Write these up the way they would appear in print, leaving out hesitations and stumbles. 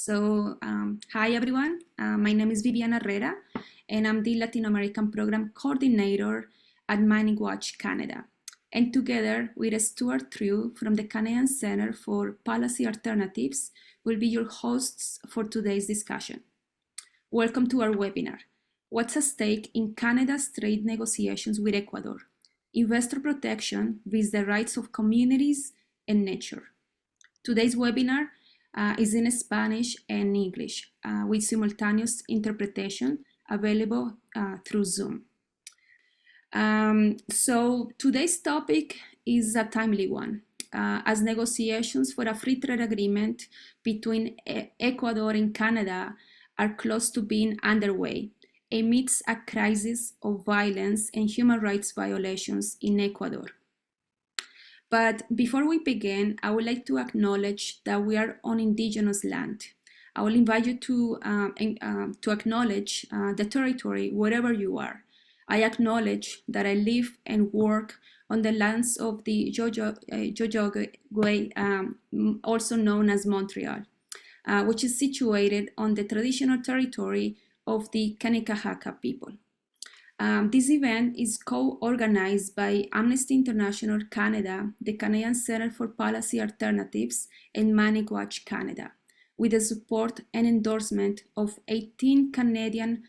Hi everyone, my name is Viviana Herrera, and I'm the Latin American Program Coordinator at Mining Watch Canada. And together with Stuart Trew from the Canadian Center for Policy Alternatives, will be your hosts for today's discussion. Welcome to our webinar, What's at Stake in Canada's Trade Negotiations with Ecuador? Investor Protection with the Rights of Communities and Nature. Today's webinar is in Spanish and English with simultaneous interpretation available through Zoom. So today's topic is a timely one, as negotiations for a free trade agreement between Ecuador and Canada are close to being underway amidst a crisis of violence and human rights violations in Ecuador. But before we begin, I would like to acknowledge that we are on indigenous land. I will invite you to acknowledge the territory wherever you are. I acknowledge that I live and work on the lands of the Zhagui, also known as Montreal, which is situated on the traditional territory of the Kanekahaka people. This event is co-organized by Amnesty International Canada, the Canadian Center for Policy Alternatives, and Mining Watch Canada, with the support and endorsement of 18 Canadian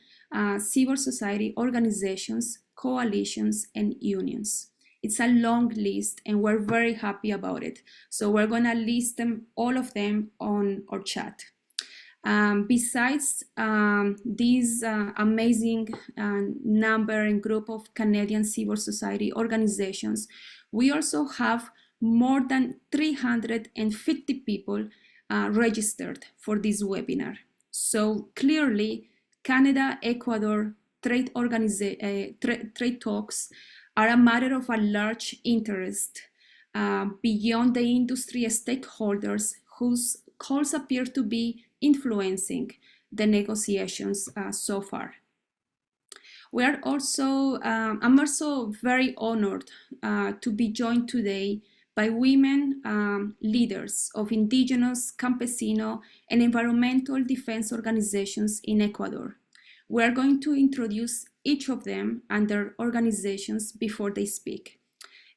civil society organizations, coalitions, and unions. It's a long list, and we're very happy about it. So we're going to list them, all of them, on our chat. Besides these amazing number and group of Canadian civil society organizations, we also have more than 350 people registered for this webinar. So clearly, Canada-Ecuador trade talks are a matter of a large interest beyond the industry stakeholders whose calls appear to be influencing the negotiations so far. I'm also very honored to be joined today by women leaders of indigenous, campesino, and environmental defense organizations in Ecuador. We are going to introduce each of them and their organizations before they speak.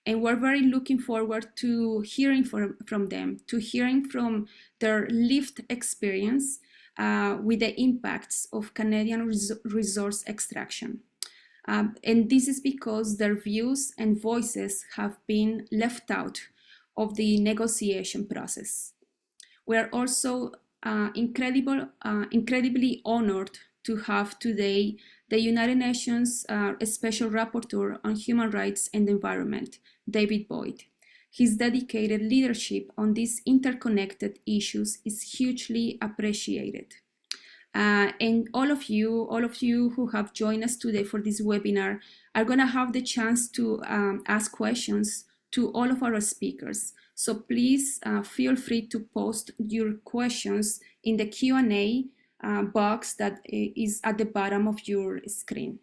And we're very looking forward to hearing from them, to hearing from their lived experience with the impacts of Canadian resource extraction. And this is because their views and voices have been left out of the negotiation process. We are also incredibly honored to have today the United Nations Special Rapporteur on Human Rights and Environment, David Boyd. His dedicated leadership on these interconnected issues is hugely appreciated. And all of you who have joined us today for this webinar are going to have the chance to ask questions to all of our speakers. So please feel free to post your questions in the Q&A box that is at the bottom of your screen.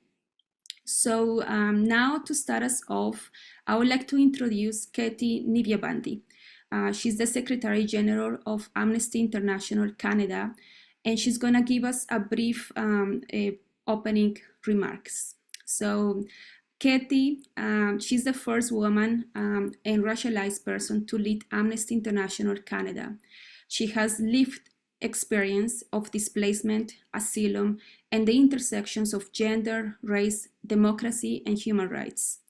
So now to start us off, I would like to introduce Ketty Nivyabandi. She's the Secretary General of Amnesty International Canada, and she's going to give us a brief opening remarks. So Ketty, she's the first woman and racialized person to lead Amnesty International Canada. She has lived experience of displacement, asylum, and the intersections of gender, race, democracy, and human rights.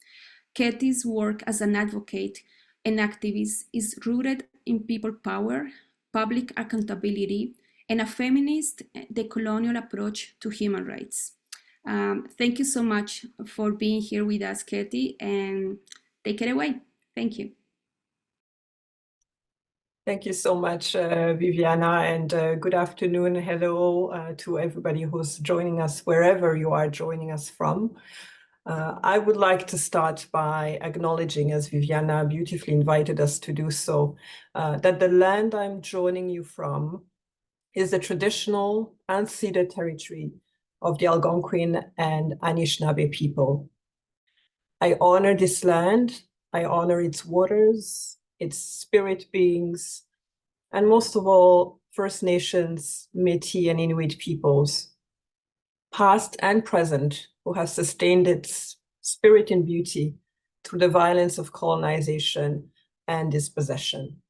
Ketty's work as an advocate and activist is rooted in people power, public accountability, and a feminist decolonial approach to human rights. Thank you so much for being here with us, Ketty, and take it away. Thank you. Thank you so much, Viviana, and good afternoon. Hello to everybody who's joining us, wherever you are joining us from. I would like to start by acknowledging, as Viviana beautifully invited us to do so, that the land I'm joining you from is the traditional unceded territory of the Algonquin and Anishinaabe people. I honor this land, I honor its waters, its spirit beings, and most of all, First Nations, Métis, and Inuit peoples, past and present, who have sustained its spirit and beauty through the violence of colonization and dispossession.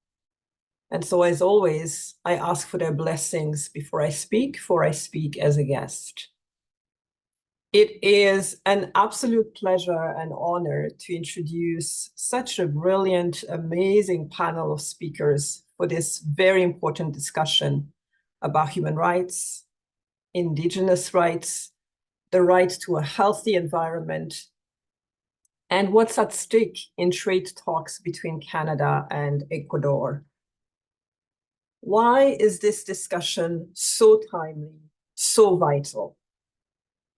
And so, as always, I ask for their blessings before I speak, for I speak as a guest. It is an absolute pleasure and honor to introduce such a brilliant, amazing panel of speakers for this very important discussion about human rights, indigenous rights, the right to a healthy environment, and what's at stake in trade talks between Canada and Ecuador. Why is this discussion so timely, so vital?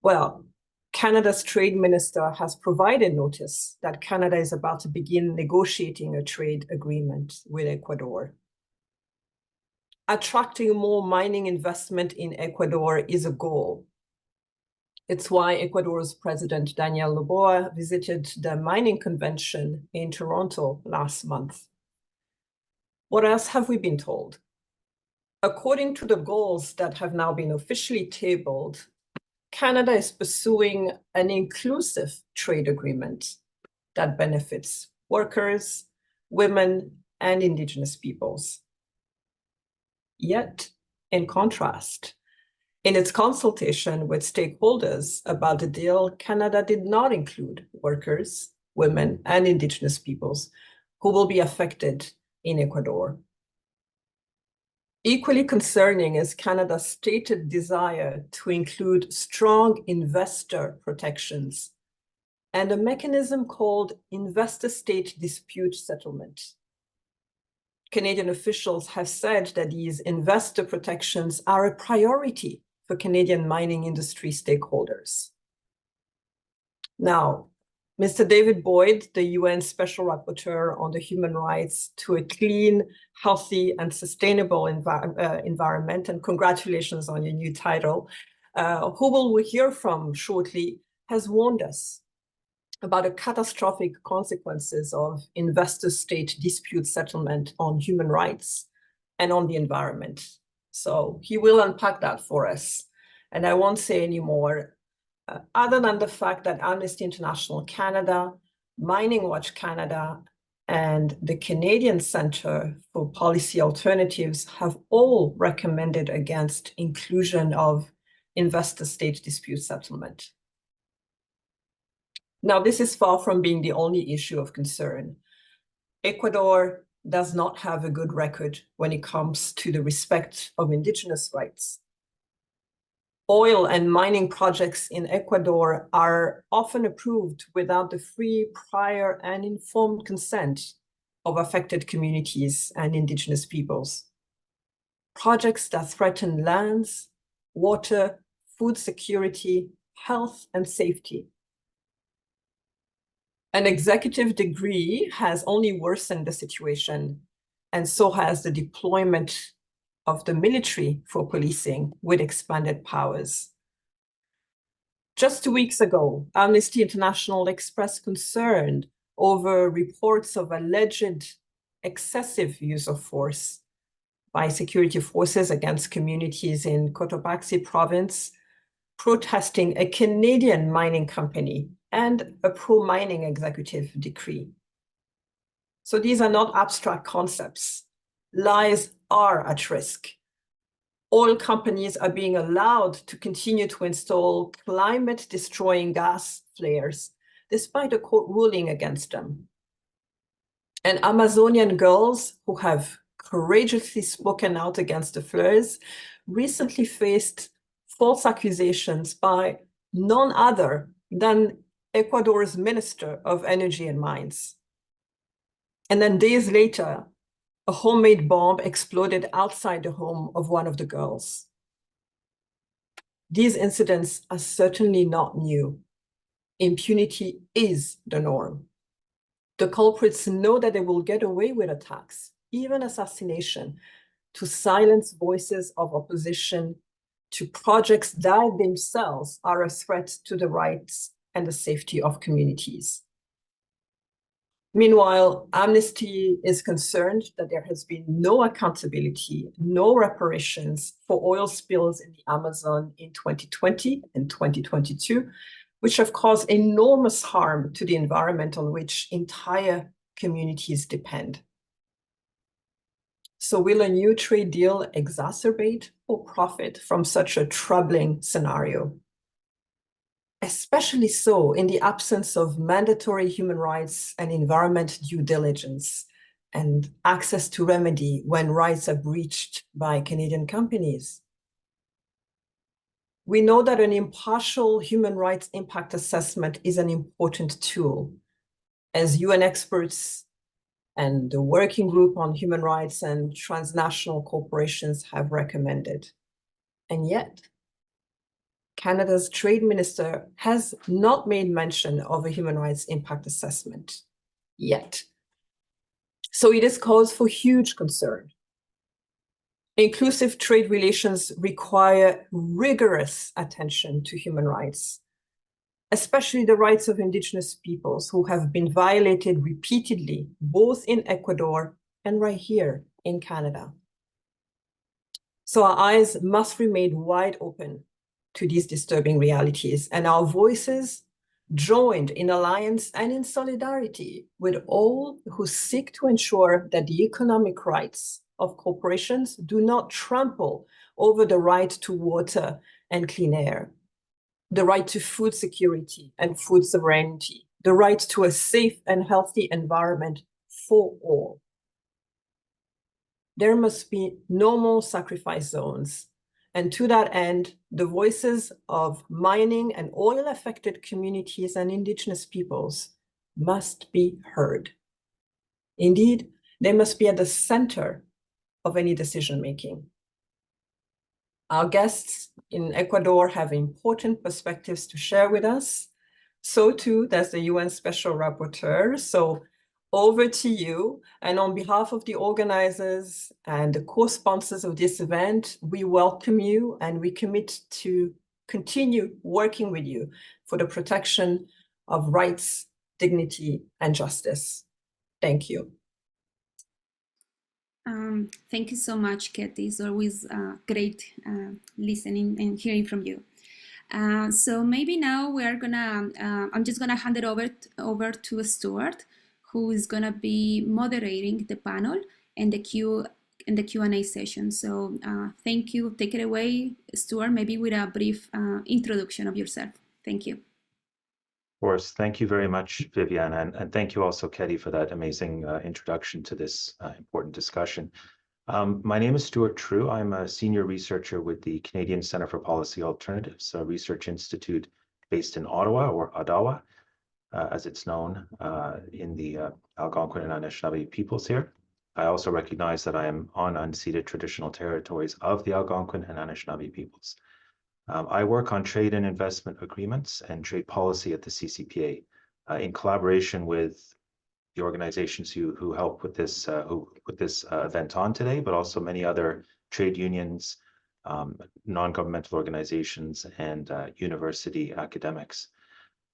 Well, Canada's trade minister has provided notice that Canada is about to begin negotiating a trade agreement with Ecuador. Attracting more mining investment in Ecuador is a goal. It's why Ecuador's President Daniel Noboa visited the mining convention in Toronto last month. What else have we been told? According to the goals that have now been officially tabled, Canada is pursuing an inclusive trade agreement that benefits workers, women, and Indigenous peoples. Yet, in contrast, in its consultation with stakeholders about the deal, Canada did not include workers, women, and Indigenous peoples who will be affected in Ecuador. Equally concerning is Canada's stated desire to include strong investor protections and a mechanism called investor-state dispute settlement. Canadian officials have said that these investor protections are a priority for Canadian mining industry stakeholders. Now, Mr. David Boyd, the UN Special Rapporteur on the human rights to a clean, healthy, and sustainable environment, and congratulations on your new title, who we'll hear from shortly, has warned us about the catastrophic consequences of investor-state dispute settlement on human rights and on the environment. So he will unpack that for us. And I won't say any more, other than the fact that Amnesty International Canada, Mining Watch Canada, and the Canadian Centre for Policy Alternatives have all recommended against inclusion of investor-state dispute settlement. Now, this is far from being the only issue of concern. Ecuador does not have a good record when it comes to the respect of Indigenous rights. Oil and mining projects in Ecuador are often approved without the free, prior, and informed consent of affected communities and Indigenous peoples. Projects that threaten lands, water, food security, health, and safety. An executive decree has only worsened the situation, and so has the deployment of the military for policing with expanded powers. Just 2 weeks ago, Amnesty International expressed concern over reports of alleged excessive use of force by security forces against communities in Cotopaxi province, protesting a Canadian mining company and a pro-mining executive decree. So these are not abstract concepts. Lives are at risk. Oil companies are being allowed to continue to install climate-destroying gas flares, despite a court ruling against them. And Amazonian girls who have courageously spoken out against the flares recently faced false accusations by none other than Ecuador's Minister of Energy and Mines. And then days later, a homemade bomb exploded outside the home of one of the girls. These incidents are certainly not new. Impunity is the norm. The culprits know that they will get away with attacks, even assassination, to silence voices of opposition to projects that themselves are a threat to the rights and the safety of communities. Meanwhile, Amnesty is concerned that there has been no accountability, no reparations for oil spills in the Amazon in 2020 and 2022, which have caused enormous harm to the environment on which entire communities depend. So will a new trade deal exacerbate or profit from such a troubling scenario? Especially so in the absence of mandatory human rights and environment due diligence and access to remedy when rights are breached by Canadian companies. We know that an impartial human rights impact assessment is an important tool, as UN experts and the Working Group on Human Rights and Transnational Corporations have recommended. And yet, Canada's trade minister has not made mention of a human rights impact assessment yet. So it is cause for huge concern. Inclusive trade relations require rigorous attention to human rights, especially the rights of Indigenous peoples who have been violated repeatedly, both in Ecuador and right here in Canada. So our eyes must remain wide open to these disturbing realities, and our voices joined in alliance and in solidarity with all who seek to ensure that the economic rights of corporations do not trample over the right to water and clean air, the right to food security and food sovereignty, the right to a safe and healthy environment for all. There must be no more sacrifice zones. And to that end, the voices of mining and oil-affected communities and Indigenous peoples must be heard. Indeed, they must be at the center of any decision-making. Our guests in Ecuador have important perspectives to share with us. So too does the UN Special Rapporteur. So over to you. And on behalf of the organizers and the co-sponsors of this event, we welcome you and we commit to continue working with you for the protection of rights, dignity, and justice. Thank you. Thank you so much, Ketty. It's always great listening and hearing from you. So maybe now I'm just gonna hand it over to Stuart, who is gonna be moderating the panel and the Q&A session. So thank you. Take it away, Stuart, maybe with a brief introduction of yourself. Thank you. Of course. Thank you very much, Viviana, and thank you also, Ketty, for that amazing introduction to this important discussion. My name is Stuart True. I'm a senior researcher with the Canadian Centre for Policy Alternatives, a research institute based in Ottawa, or Ottawa, as it's known, in the Algonquin and Anishinaabe peoples here. I also recognize that I am on unceded traditional territories of the Algonquin and Anishinaabe peoples. I work on trade and investment agreements and trade policy at the CCPA in collaboration with the organizations who help with this event on today, but also many other trade unions, non-governmental organizations, and university academics.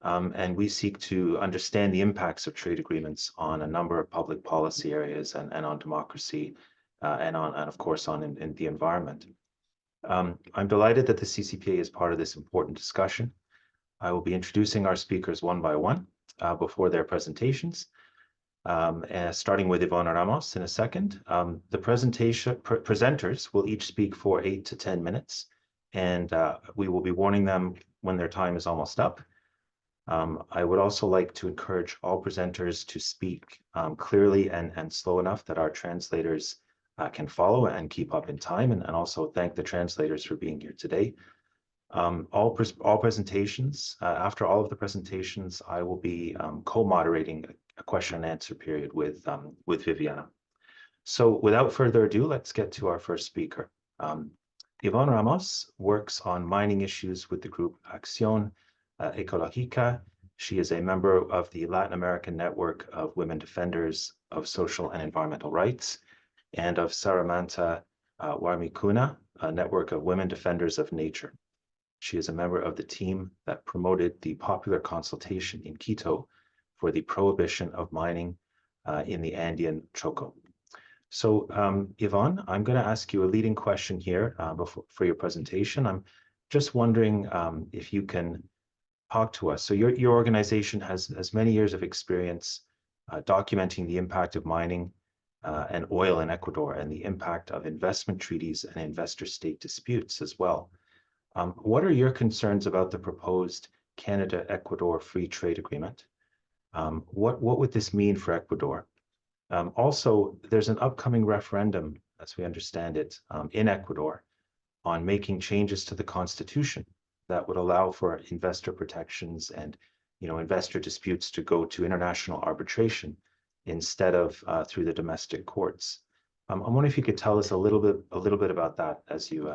And we seek to understand the impacts of trade agreements on a number of public policy areas and on democracy and of course in the environment. I'm delighted that the CCPA is part of this important discussion. I will be introducing our speakers one by one before their presentations, starting with Ivonne Ramos in a second. The presenters will each speak for 8 to 10 minutes, and we will be warning them when their time is almost up. I would also like to encourage all presenters to speak clearly and slow enough that our translators can follow and keep up in time, and also thank the translators for being here today. All presentations, after all of the presentations, I will be co-moderating a question and answer period with Viviana. So without further ado, let's get to our first speaker. Ivonne Ramos works on mining issues with the group Acción, Ecológica. She is a member of the Latin American Network of Women Defenders of Social and Environmental Rights, and of Saramanta Warmicuna, a network of women defenders of nature. She is a member of the team that promoted the popular consultation in Quito for the prohibition of mining in the Andean Choco. So Ivonne, I'm going to ask you a leading question here for your presentation. I'm just wondering if you can talk to us. So your organization has many years of experience documenting the impact of mining and oil in Ecuador and the impact of investment treaties and investor-state disputes as well. What are your concerns about the proposed Canada-Ecuador Free Trade Agreement? What would this mean for Ecuador? Also, there's an upcoming referendum, as we understand it, in Ecuador on making changes to the constitution that would allow for investor protections and investor disputes to go to international arbitration instead of through the domestic courts. I'm wondering if you could tell us a little bit about that as you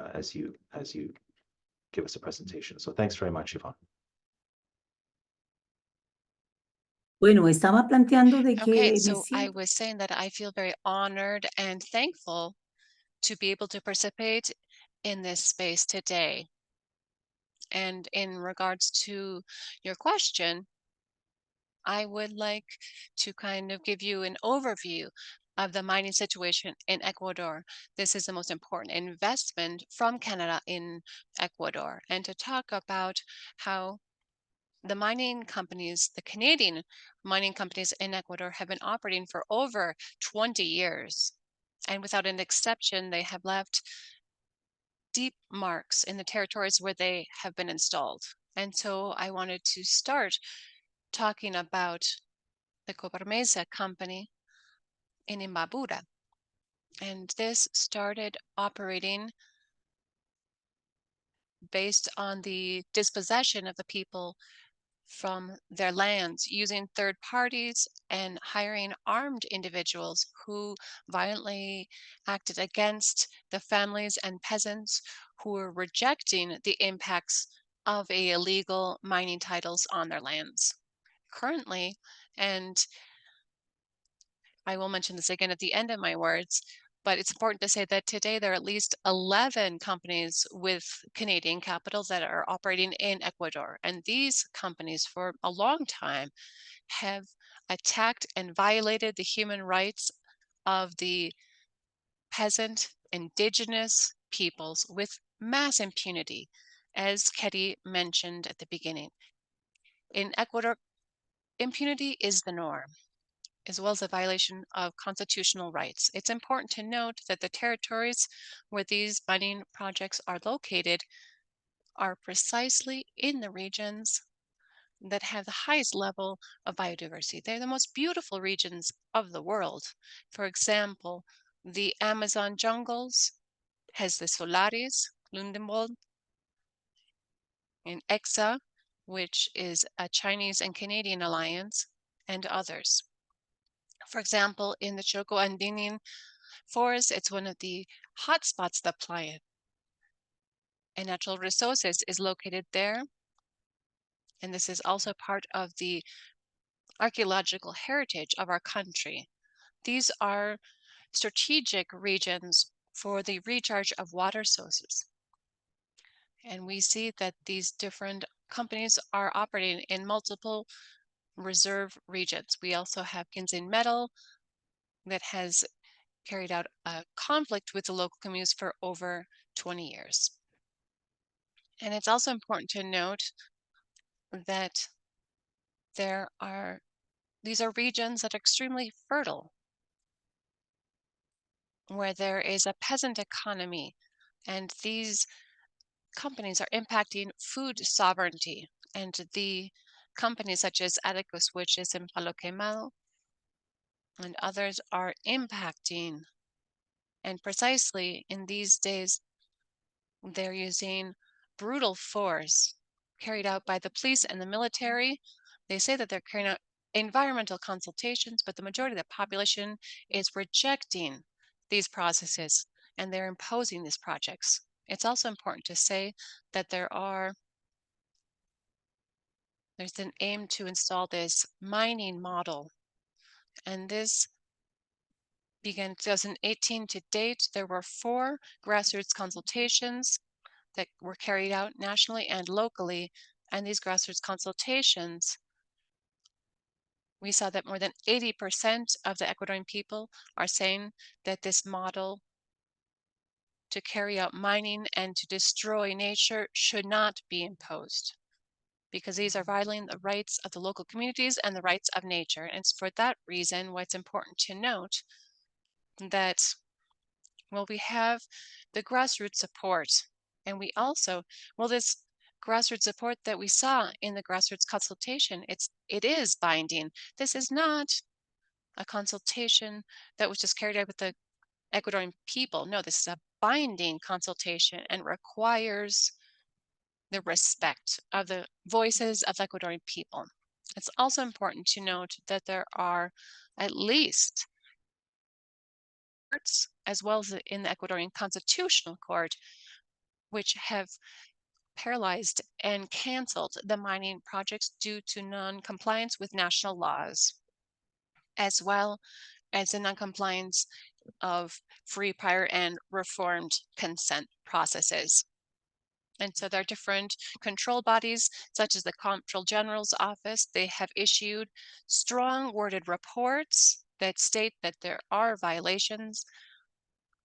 give us a presentation. So thanks very much, Ivonne. Bueno, estaba planteando de que Okay, me so I siento was saying that I feel very honored and thankful to be able to participate in this space today. And in regards to your question, I would like to kind of give you an overview of the mining situation in Ecuador. This is the most important investment from Canada in Ecuador, and to talk about how the mining companies, the Canadian mining companies in Ecuador have been operating for over 20 years. And without an exception, they have left deep marks in the territories where they have been installed. And so I wanted to start talking about the Copper Mesa company in Imbabura. And this started operating based on the dispossession of the people from their lands, using third parties and hiring armed individuals who violently acted against the families and peasants who were rejecting the impacts of illegal mining titles on their lands. Currently, and I will mention this again at the end of my words, but it's important to say that today there are at least 11 companies with Canadian capitals that are operating in Ecuador. And these companies for a long time have attacked and violated the human rights of the peasant indigenous peoples with mass impunity, as Ketty mentioned at the beginning. In Ecuador, impunity is the norm, as well as a violation of constitutional rights. It's important to note that the territories where these mining projects are located are precisely in the regions that have the highest level of biodiversity. They're the most beautiful regions of the world. For example, the Amazon jungles has the Solaris, Lundenwald, and EXA, which is a Chinese and Canadian alliance, and others. For example, in the Choco Andinian forest, it's one of the hotspots of the planet. And natural resources is located there. And this is also part of the archaeological heritage of our country. These are strategic regions for the recharge of water sources. And we see that these different companies are operating in multiple reserve regions. We also have Kinzin Metal that has carried out a conflict with the local communities for over 20 years. And it's also important to note that these are regions that are extremely fertile, where there is a peasant economy, and these companies are impacting food sovereignty. And the companies such as Adecos, which is in Palo Quemado, and others are impacting. And precisely in these days, they're using brutal force carried out by the police and the military. They say that they're carrying out environmental consultations, but the majority of the population is rejecting these processes, and they're imposing these projects. It's also important to say that there's an aim to install this mining model, and this began in 2018 to date. There were 4 grassroots consultations that were carried out nationally and locally, and these grassroots consultations we saw that more than 80% of the Ecuadorian people are saying that this model to carry out mining and to destroy nature should not be imposed, because these are violating the rights of the local communities and the rights of nature. And it's for that reason why it's important to note that, well, we have the grassroots support, and we also, well, this grassroots support that we saw in the grassroots consultation, it is binding. This is not a consultation that was just carried out with the Ecuadorian people. No, this is a binding consultation and requires the respect of the voices of the Ecuadorian people. It's also important to note that there are at least courts, as well as in the Ecuadorian Constitutional Court, which have paralyzed and canceled the mining projects due to non-compliance with national laws, as well as the non-compliance of free, prior, and reformed consent processes. And so there are different control bodies, such as the Comptroller General's Office. They have issued strong worded reports that state that there are violations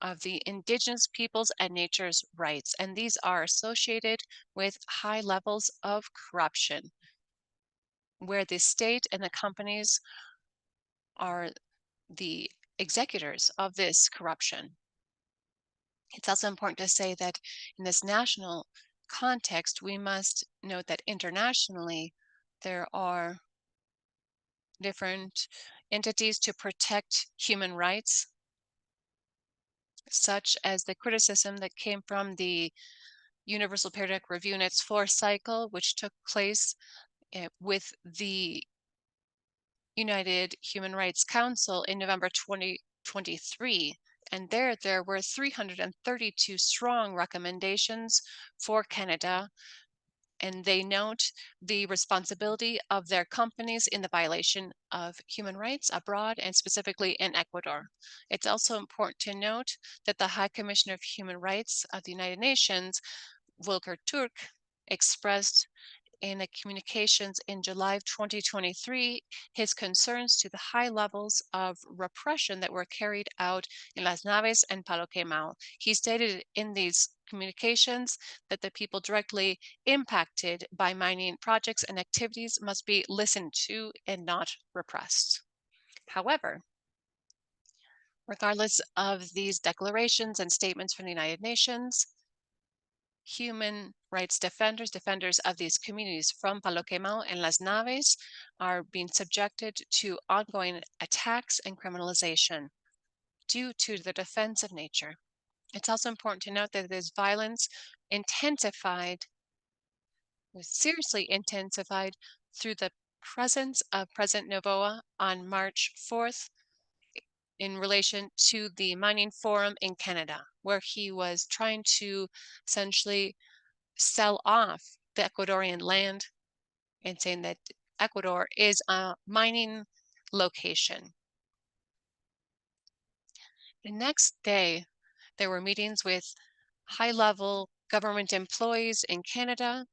of the indigenous peoples and nature's rights, and these are associated with high levels of corruption, where the state and the companies are the executors of this corruption. It's also important to say that in this national context, we must note that internationally, there are different entities to protect human rights, such as the criticism that came from the Universal Periodic Review in its fourth cycle, which took place with the United Human Rights Council in November 2023. And there were 332 strong recommendations for Canada, and they note the responsibility of their companies in the violation of human rights abroad and specifically in Ecuador. It's also important to note that the High Commissioner of Human Rights of the United Nations, Volker Turk, expressed in the communications in July of 2023 his concerns to the high levels of repression that were carried out in Las Naves and Palo Quemao. He stated in these communications that the people directly impacted by mining projects and activities must be listened to and not repressed. However, regardless of these declarations and statements from the United Nations, human rights defenders of these communities from Palo Quemao and Las Naves are being subjected to ongoing attacks and criminalization due to the defense of nature. It's also important to note that this violence was seriously intensified through the presence of President Noboa on March 4th in relation to the mining forum in Canada, where he was trying to essentially sell off the Ecuadorian land and saying that Ecuador is a mining location. The next day, there were meetings with high-level government employees in Canada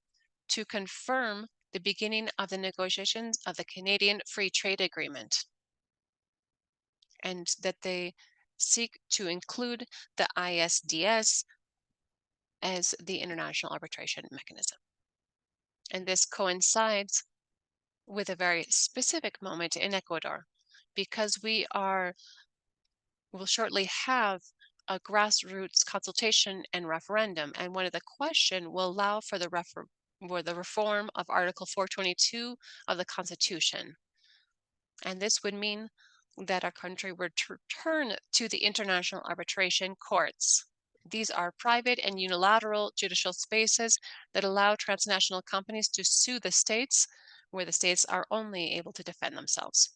to confirm the beginning of the negotiations of the Canadian Free Trade Agreement, and that they seek to include the ISDS as the international arbitration mechanism. And this coincides with a very specific moment in Ecuador, because will shortly have a grassroots consultation and referendum, and one of the questions will allow for the reform of Article 422 of the Constitution. And this would mean that our country would return to the international arbitration courts. These are private and unilateral judicial spaces that allow transnational companies to sue the states where the states are only able to defend themselves.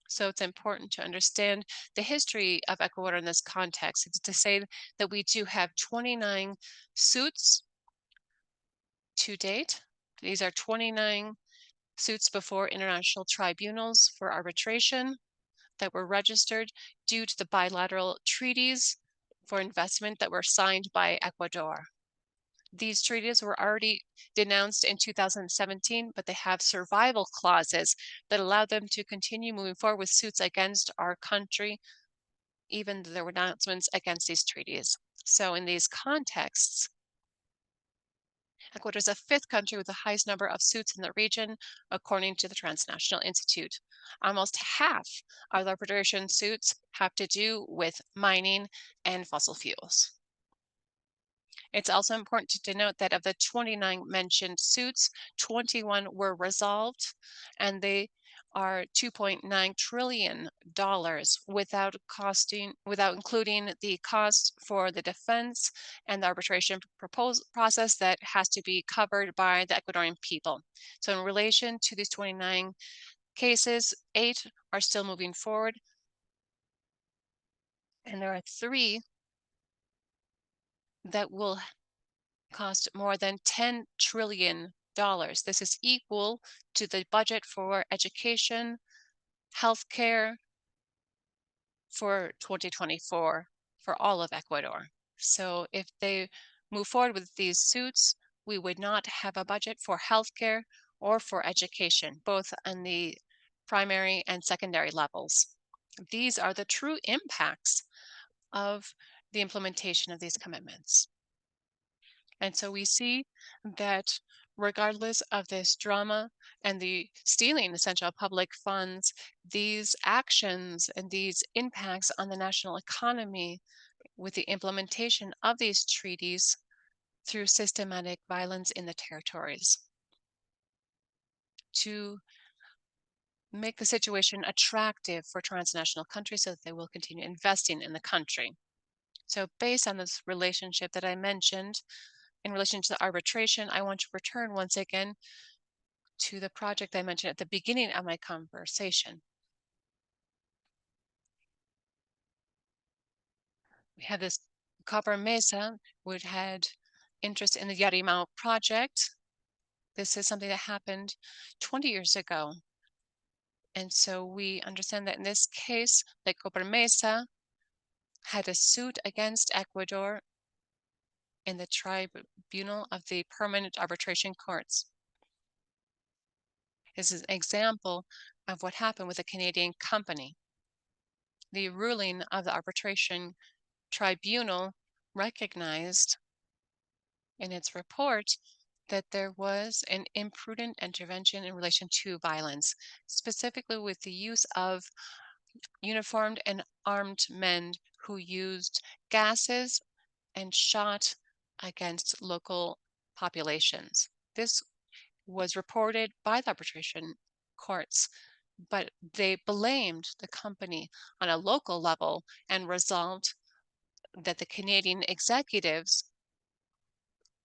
So it's important to understand the history of Ecuador in this context. It's to say that we do have 29 suits to date. These are 29 suits before international tribunals for arbitration that were registered due to the bilateral treaties for investment that were signed by Ecuador. These treaties were already denounced in 2017, but they have survival clauses that allow them to continue moving forward with suits against our country, even though there were announcements against these treaties. So in these contexts, Ecuador is the fifth country with the highest number of suits in the region, according to the Transnational Institute. Almost half of the arbitration suits have to do with mining and fossil fuels. It's also important to denote that of the 29 mentioned suits, 21 were resolved, and they are $2.9 trillion without including the cost for the defense and the arbitration process that has to be covered by the Ecuadorian people. So in relation to these 29 cases, 8 are still moving forward, and there are 3 that will cost more than $10 trillion. This is equal to the budget for education, healthcare for 2024 for all of Ecuador. So if they move forward with these suits, we would not have a budget for healthcare or for education, both on the primary and secondary levels. These are the true impacts of the implementation of these commitments. And so we see that regardless of this drama and the stealing essential public funds, these actions and these impacts on the national economy with the implementation of these treaties through systematic violence in the territories to make the situation attractive for transnational countries so that they will continue investing in the country. So based on this relationship that I mentioned, in relation to the arbitration, I want to return once again to the project I mentioned at the beginning of my conversation. We had this Copper Mesa, which had interest in the Yarimao project. This is something that happened 20 years ago. And so we understand that in this case, the Copper Mesa had a suit against Ecuador in the tribunal of the permanent arbitration courts. This is an example of what happened with a Canadian company. The ruling of the arbitration tribunal recognized in its report that there was an imprudent intervention in relation to violence, specifically with the use of uniformed and armed men who used gases and shot against local populations. This was reported by the arbitration courts, but they blamed the company on a local level and resolved that the Canadian executives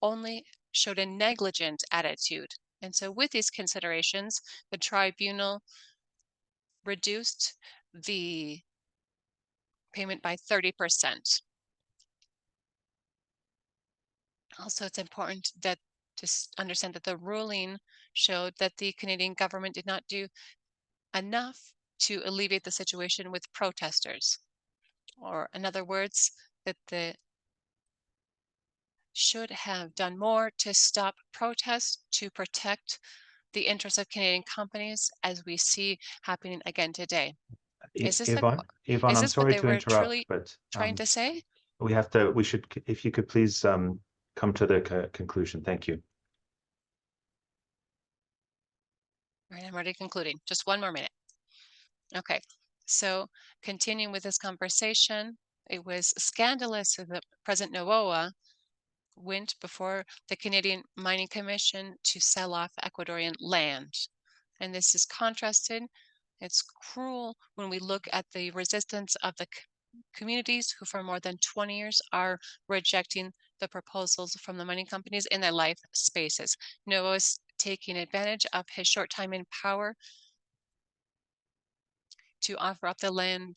only showed a negligent attitude. And so with these considerations, the tribunal reduced the payment by 30%. Also, it's important that to understand that the ruling showed that the Canadian government did not do enough to alleviate the situation with protesters. Or in other words, that they should have done more to stop protests to protect the interests of Canadian companies, as we see happening again today. Is this Ivonne, is I'm this sorry what they to were interrupt, truly but trying to say? we should, if you could please come to the conclusion. Thank you. All right, I'm already concluding. Just one more minute. Okay, so continuing with this conversation, it was scandalous that President Noboa went before the Canadian Mining Commission to sell off Ecuadorian land. And this is contrasted. It's cruel when we look at the resistance of the communities who for more than 20 years are rejecting the proposals from the mining companies in their life spaces. Noboa is taking advantage of his short time in power to offer up the land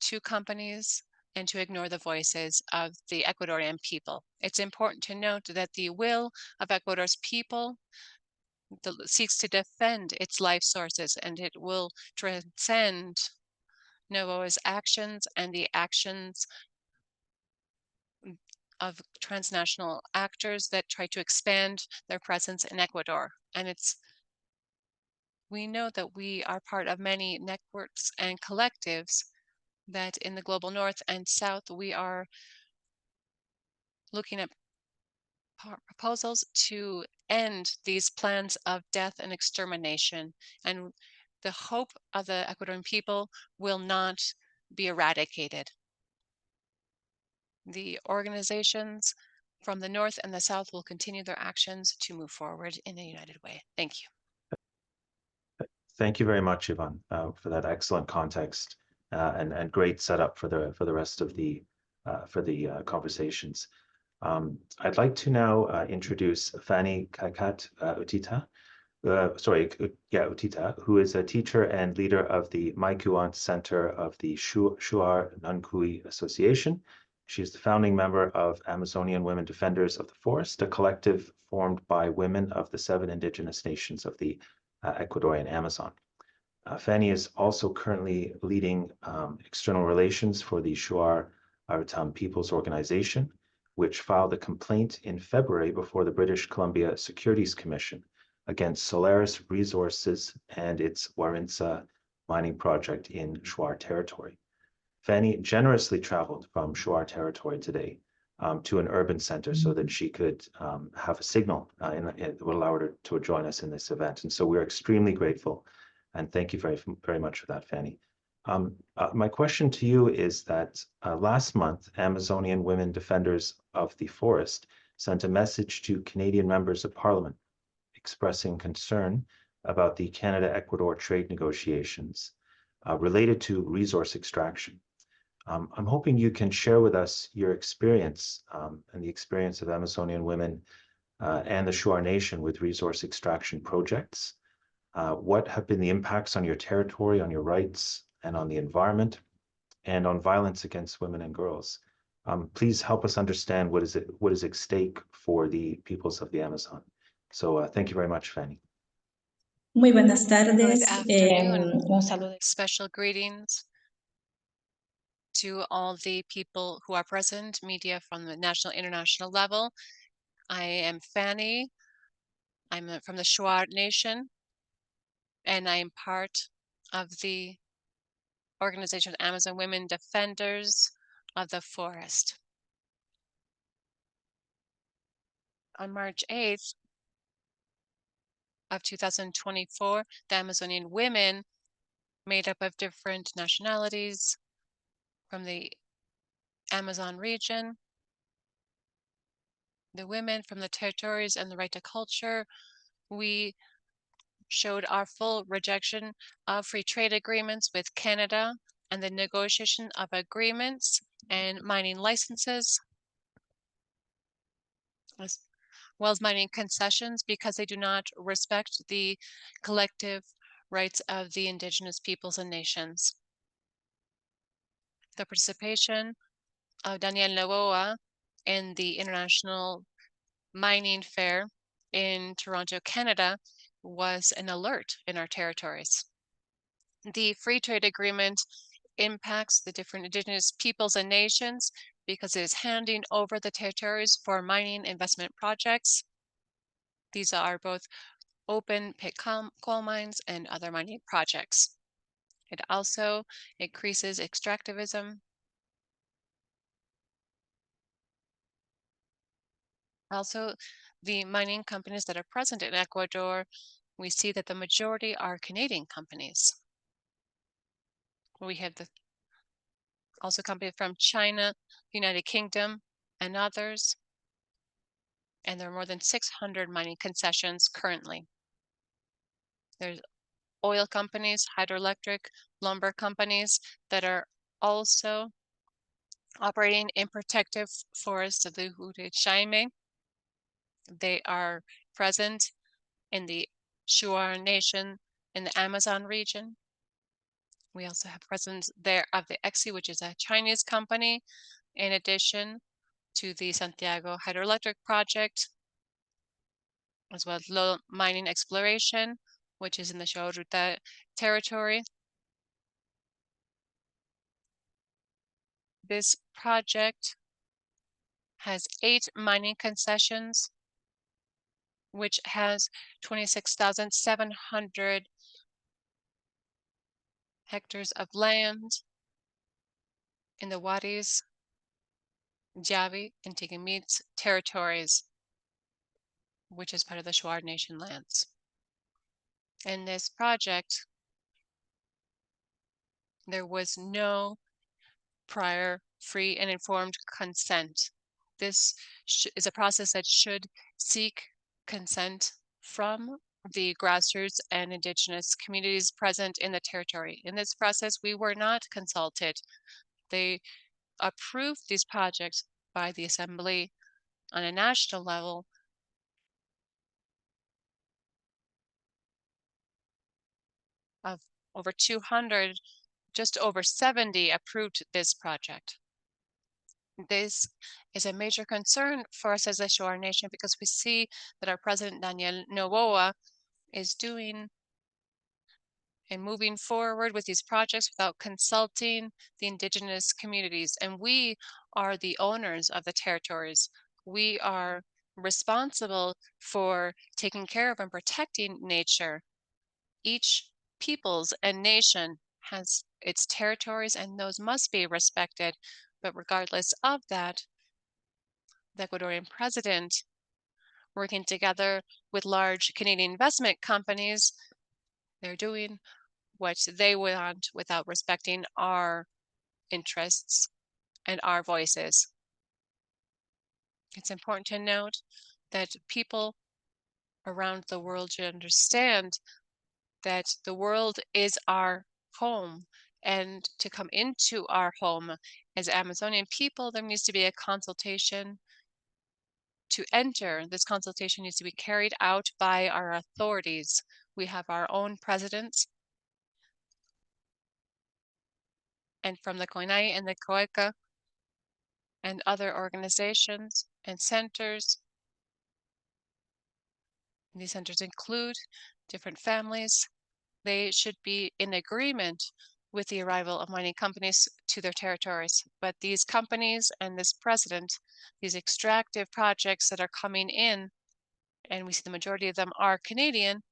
to companies and to ignore the voices of the Ecuadorian people. It's important to note that the will of Ecuador's people seeks to defend its life sources, and it will transcend Noboa's actions and the actions of transnational actors that try to expand their presence in Ecuador. And we know that we are part of many networks and collectives that in the global north and south, we are looking at proposals to end these plans of death and extermination. And the hope of the Ecuadorian people will not be eradicated. The organizations from the north and the south will continue their actions to move forward in a united way. Thank you. Thank you very much, Yvonne, for that excellent context and great setup for the rest of the conversations. I'd like to now introduce Fanny Kakat Utita, Utita, who is a teacher and leader of the Maikuant Center of the Shuar Nankui Association. She is the founding member of Amazonian Women Defenders of the Forest, a collective formed by women of the 7 indigenous nations of the Ecuadorian Amazon. Fanny is also currently leading external relations for the Shuar Aratam People's Organization, which filed a complaint in February before the British Columbia Securities Commission against Solaris Resources and its Warintza mining project in Shuar territory. Fanny generously traveled from Shuar territory today to an urban center so that she could have a signal that would allow her to join us in this event. And so we're extremely grateful. And thank you very, very much for that, Fanny. My question to you is that last month, Amazonian Women Defenders of the Forest sent a message to Canadian members of Parliament expressing concern about the Canada-Ecuador trade negotiations related to resource extraction. I'm hoping you can share with us your experience and the experience of Amazonian women and the Shuar Nation with resource extraction projects. What have been the impacts on your territory, on your rights, and on the environment, and on violence against women and girls? Please help us understand what is at stake for the peoples of the Amazon. So thank you very much, Fanny. Muy buenas tardes. Good afternoon. Un saludo. Special greetings to all the people who are present, media from the national, international level. I am Fanny. I'm from the Shuar Nation, and I am part of the organization of Amazon Women Defenders of the Forest. On March 8th of 2024, the Amazonian women, made up of different nationalities from the Amazon region, the women from the territories and the right to culture, we showed our full rejection of free trade agreements with Canada and the negotiation of agreements and mining licenses, as well as mining concessions, because they do not respect the collective rights of the indigenous peoples and nations. The participation of Daniel Novoa in the International Mining Fair in Toronto, Canada, was an alert in our territories. The free trade agreement impacts the different indigenous peoples and nations because it is handing over the territories for mining investment projects. These are both open pit coal mines and other mining projects. It also increases extractivism. Also, the mining companies that are present in Ecuador, we see that the majority are Canadian companies. We have also companies from China, United Kingdom, and others. And there are more than 600 mining concessions currently. There's oil companies, hydroelectric, lumber companies that are also operating in protective forests of the Huaychaime. They are present in the Shuar Nation in the Amazon region. We also have presence there of the Exi, which is a Chinese company, in addition to the Santiago Hydroelectric Project, as well as low mining exploration, which is in the Shuar territory. This project has 8 mining concessions, which has 26,700 hectares of land in the Wadis, Zhagui, and Tigamit's territories, which is part of the Shuar Nation lands. In this project, there was no prior free and informed consent. This is a process that should seek consent from the grassroots and indigenous communities present in the territory. In this process, we were not consulted. They approved these projects by the Assembly on a national level, of over 200, just over 70 approved this project. This is a major concern for us as a Shuar Nation because we see that our President Daniel Noboa is doing and moving forward with these projects without consulting the indigenous communities. And we are the owners of the territories. We are responsible for taking care of and protecting nature. Each peoples and nation has its territories, and those must be respected. But regardless of that, the Ecuadorian president, working together with large Canadian investment companies, they're doing what they want without respecting our interests and our voices. It's important to note that people around the world should understand that the world is our home, and to come into our home as Amazonian people, there needs to be a consultation. To enter, this consultation needs to be carried out by our authorities. We have our own presidents, and from the COINAI and the COECA and other organizations and centers. These centers include different families. They should be in agreement with the arrival of mining companies to their territories. But these companies and this president, these extractive projects that are coming in, and we see the majority of them are Canadian,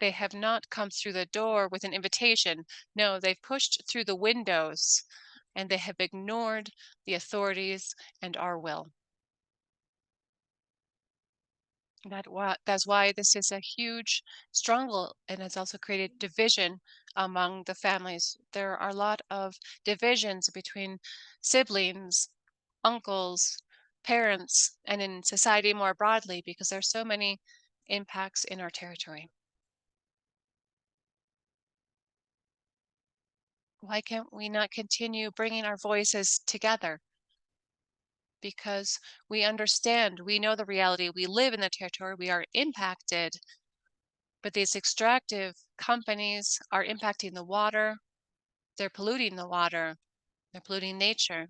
they have not come through the door with an invitation. No, they've pushed through the windows, and they have ignored the authorities and our will. That's why this is a huge struggle, and it's also created division among the families. There are a lot of divisions between siblings, uncles, parents, and in society more broadly, because there are so many impacts in our territory. Why can't we not continue bringing our voices together? Because we understand, we know the reality, we live in the territory, we are impacted, but these extractive companies are impacting the water, they're polluting the water, they're polluting nature,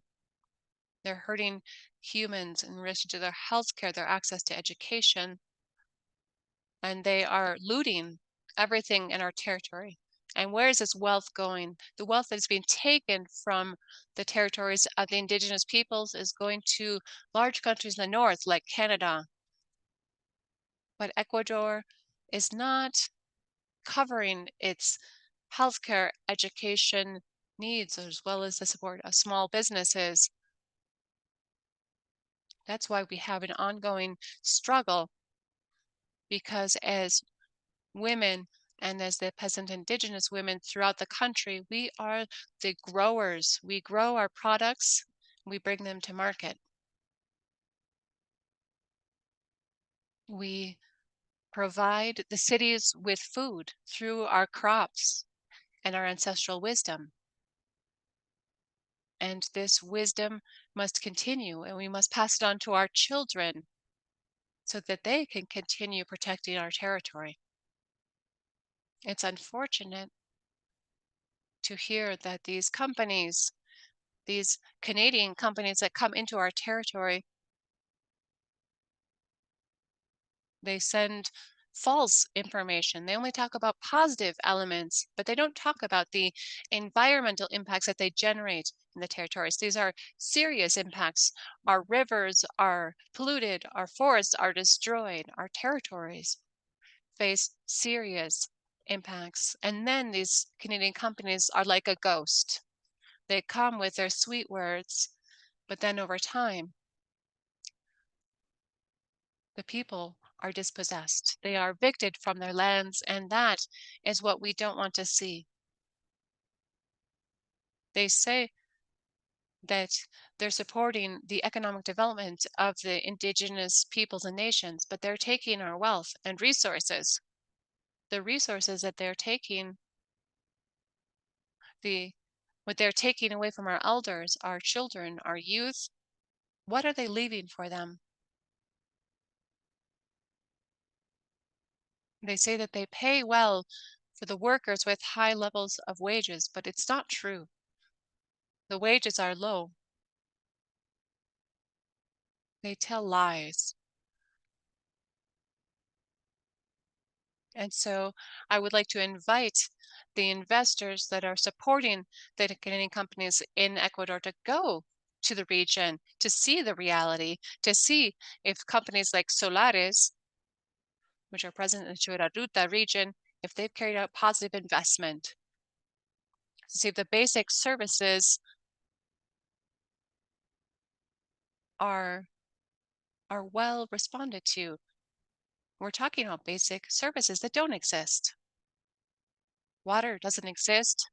they're hurting humans in relation to their health care, their access to education, and they are looting everything in our territory. And where is this wealth going? The wealth that is being taken from the territories of the indigenous peoples is going to large countries in the north, like Canada. But Ecuador is not covering its healthcare, education needs, as well as the support of small businesses. That's why we have an ongoing struggle, because as women and as the peasant indigenous women throughout the country, we are the growers. We grow our products, we bring them to market. We provide the cities with food through our crops and our ancestral wisdom. And this wisdom must continue, and we must pass it on to our children so that they can continue protecting our territory. It's unfortunate to hear that these companies, these Canadian companies that come into our territory, they send false information. They only talk about positive elements, but they don't talk about the environmental impacts that they generate in the territories. These are serious impacts. Our rivers are polluted, our forests are destroyed, our territories face serious impacts. And then these Canadian companies are like a ghost. They come with their sweet words, but then over time, the people are dispossessed. They are evicted from their lands, and that is what we don't want to see. They say that they're supporting the economic development of the indigenous peoples and nations, but they're taking our wealth and resources. The resources that they're taking, what they're taking away from our elders, our children, our youth, what are they leaving for them? They say that they pay well for the workers with high levels of wages, but it's not true. The wages are low. They tell lies. And so I would like to invite the investors that are supporting the Canadian companies in Ecuador to go to the region, to see the reality, to see if companies like Solares, which are present in the Churaruta region, if they've carried out positive investment, to see if the basic services are well responded to. We're talking about basic services that don't exist. Water doesn't exist,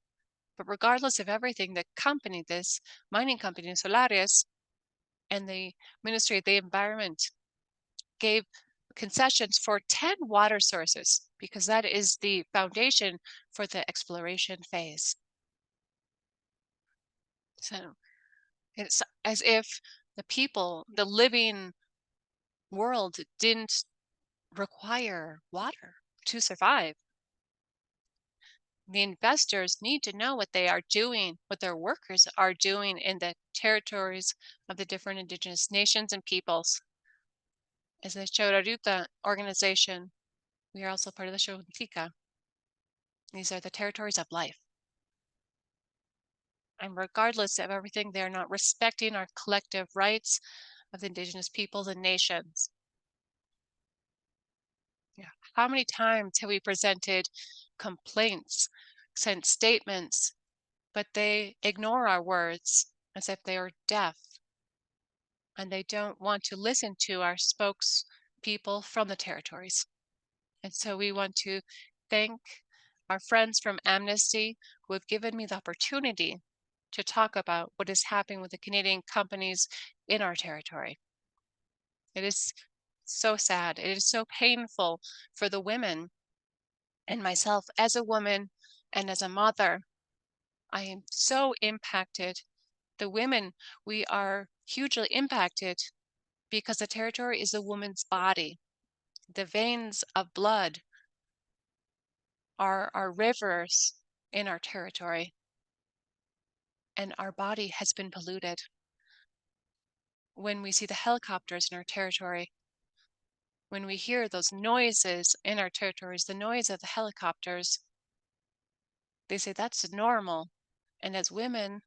but regardless of everything, the company, this mining company, Solares, and the Ministry of the Environment gave concessions for 10 water sources because that is the foundation for the exploration phase. So it's as if the people, the living world didn't require water to survive. The investors need to know what they are doing, what their workers are doing in the territories of the different indigenous nations and peoples. As the Churaruta organization, we are also part of the Hortencia. These are the territories of life. And regardless of everything, they are not respecting our collective rights of the indigenous peoples and nations. Yeah. How many times have we presented complaints, sent statements, but they ignore our words as if they are deaf, and they don't want to listen to our spokespeople from the territories. And so we want to thank our friends from Amnesty who have given me the opportunity to talk about what is happening with the Canadian companies in our territory. It is so sad. It is so painful for the women and myself as a woman and as a mother. I am so impacted. The women, we are hugely impacted because the territory is a woman's body. The veins of blood are our rivers in our territory, and our body has been polluted. When we see the helicopters in our territory, when we hear those noises in our territories, the noise of the helicopters, they say that's normal. And as women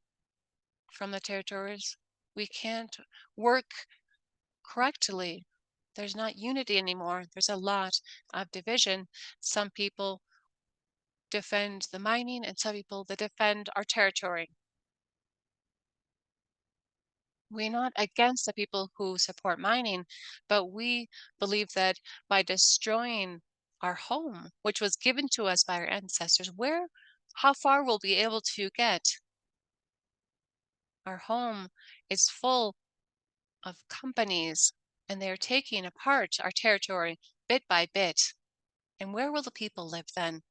from the territories, we can't work correctly. There's not unity anymore. There's a lot of division. Some people defend the mining and some people that defend our territory. We're not against the people who support mining, but we believe that by destroying our home, which was given to us by our ancestors, how far we'll be able to get? Our home is full of companies, and they're taking apart our territory bit by bit. And where will the people live then?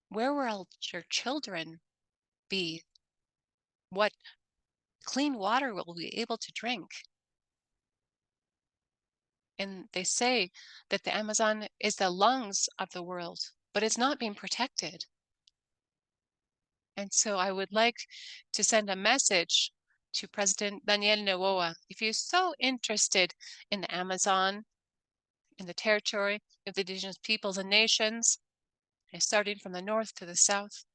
Where will your children be? What clean water will we be able to drink? And they say that the Amazon is the lungs of the world, but it's not being protected. And so I would like to send a message to President Daniel Noboa. If you're so interested in the Amazon, in the territory of the indigenous peoples and nations, starting from the north to the south.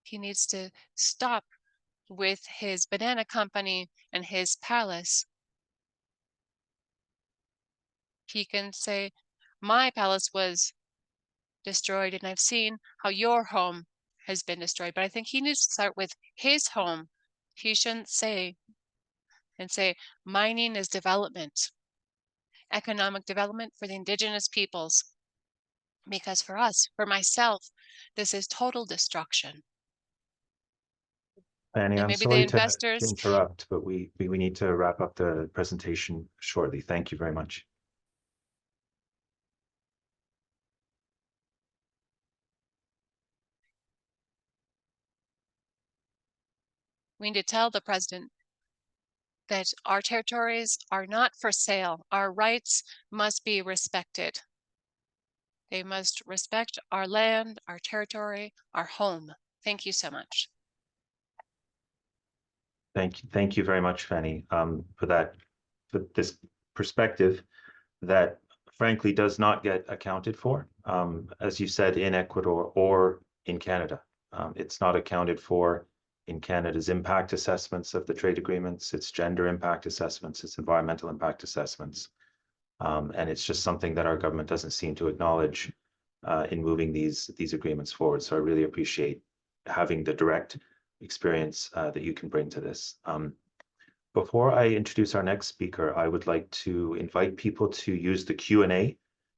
He needs to stop with his banana company and his palace. He can say, my palace was destroyed and I've seen how your home has been destroyed. But I think he needs to start with his home. He shouldn't say mining is development, economic development for the indigenous peoples. Because for us, for myself, this is total destruction. Fanny, And I'm maybe the sorry to investors, interrupt, but we need to wrap up the presentation shortly. Thank you very much. we need to tell the president that our territories are not for sale. Our rights must be respected. They must respect our land, our territory, our home. Thank you so much. Thank you very much, Fanny, for this perspective that frankly does not get accounted for, as you said, in Ecuador or in Canada. It's not accounted for in Canada's impact assessments of the trade agreements, its gender impact assessments, its environmental impact assessments. And it's just something that our government doesn't seem to acknowledge in moving these agreements forward. So I really appreciate having the direct experience that you can bring to this. Before I introduce our next speaker, I would like to invite people to use the Q&A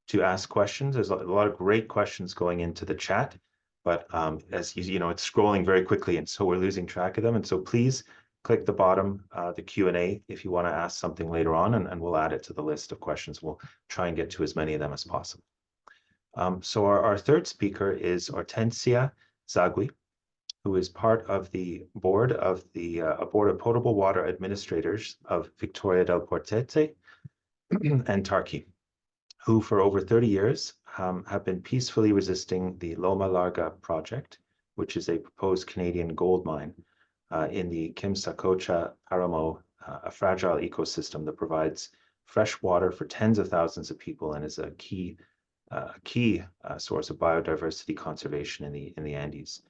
to ask questions. There's a lot of great questions going into the chat, but as you know, it's scrolling very quickly, and so we're losing track of them. And so please click the bottom, the Q&A, if you want to ask something later on, and we'll add it to the list of questions. We'll try and get to as many of them as possible. So our third speaker is Hortencia Zhagui, who is part of the board of the Board of Potable Water Administrators of Victoria del Portete and Tarqui, who for over 30 years have been peacefully resisting the Loma Larga project, which is a proposed Canadian gold mine in the Kimsakocha Paramo, a fragile ecosystem that provides fresh water for tens of thousands of people and is a key source of biodiversity conservation in the Andes.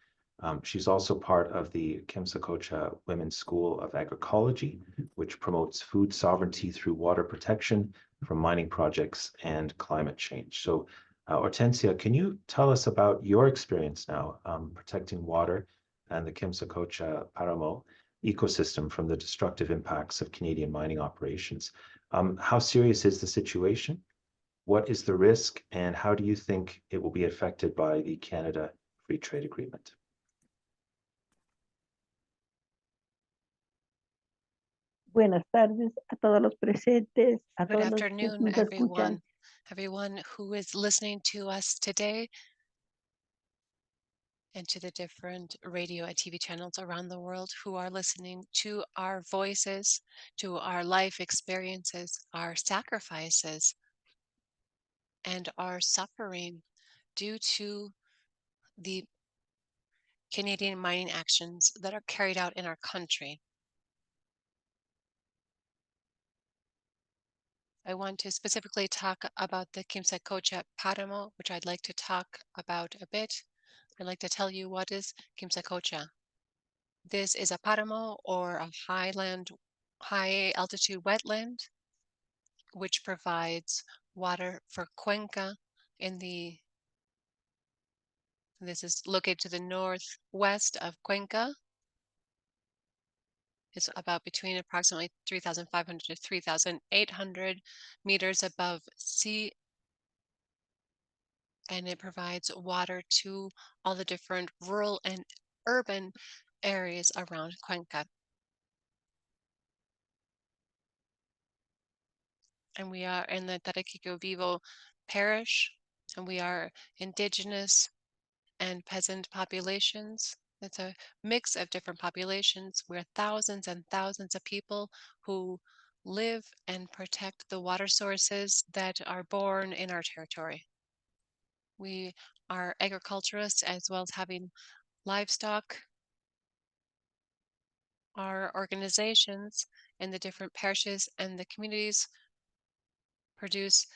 She's also part of the Kimsakocha Women's School of Agroecology, which promotes food sovereignty through water protection from mining projects and climate change. So, Hortencia, can you tell us about your experience now protecting water and the Kimsakocha Paramo ecosystem from the destructive impacts of Canadian mining operations? How serious is the situation? What is the risk, and how do you think it will be affected by the Canada Free Trade Agreement? Buenas tardes a todos los presentes, a Good todos los que afternoon, nos escuchan. everyone who is listening to us today, and to the different radio and TV channels around the world who are listening to our voices, to our life experiences, our sacrifices, and our suffering due to the Canadian mining actions that are carried out in our country. I want to specifically talk about the Kimsakocha Paramo, which I'd like to talk about a bit. I'd like to tell you what is Kimsakocha. This is a paramo, or a high altitude wetland, which provides water for Cuenca this is located to the northwest of Cuenca. It's about between approximately 3,500 to 3,800 meters above sea, and it provides water to all the different rural and urban areas around Cuenca. And we are in the Tarequico Vivo parish, and we are indigenous and peasant populations. It's a mix of different populations. We're thousands and thousands of people who live and protect the water sources that are born in our territory. We are agriculturists, as well as having livestock. our organizations in the different parishes and the communities produce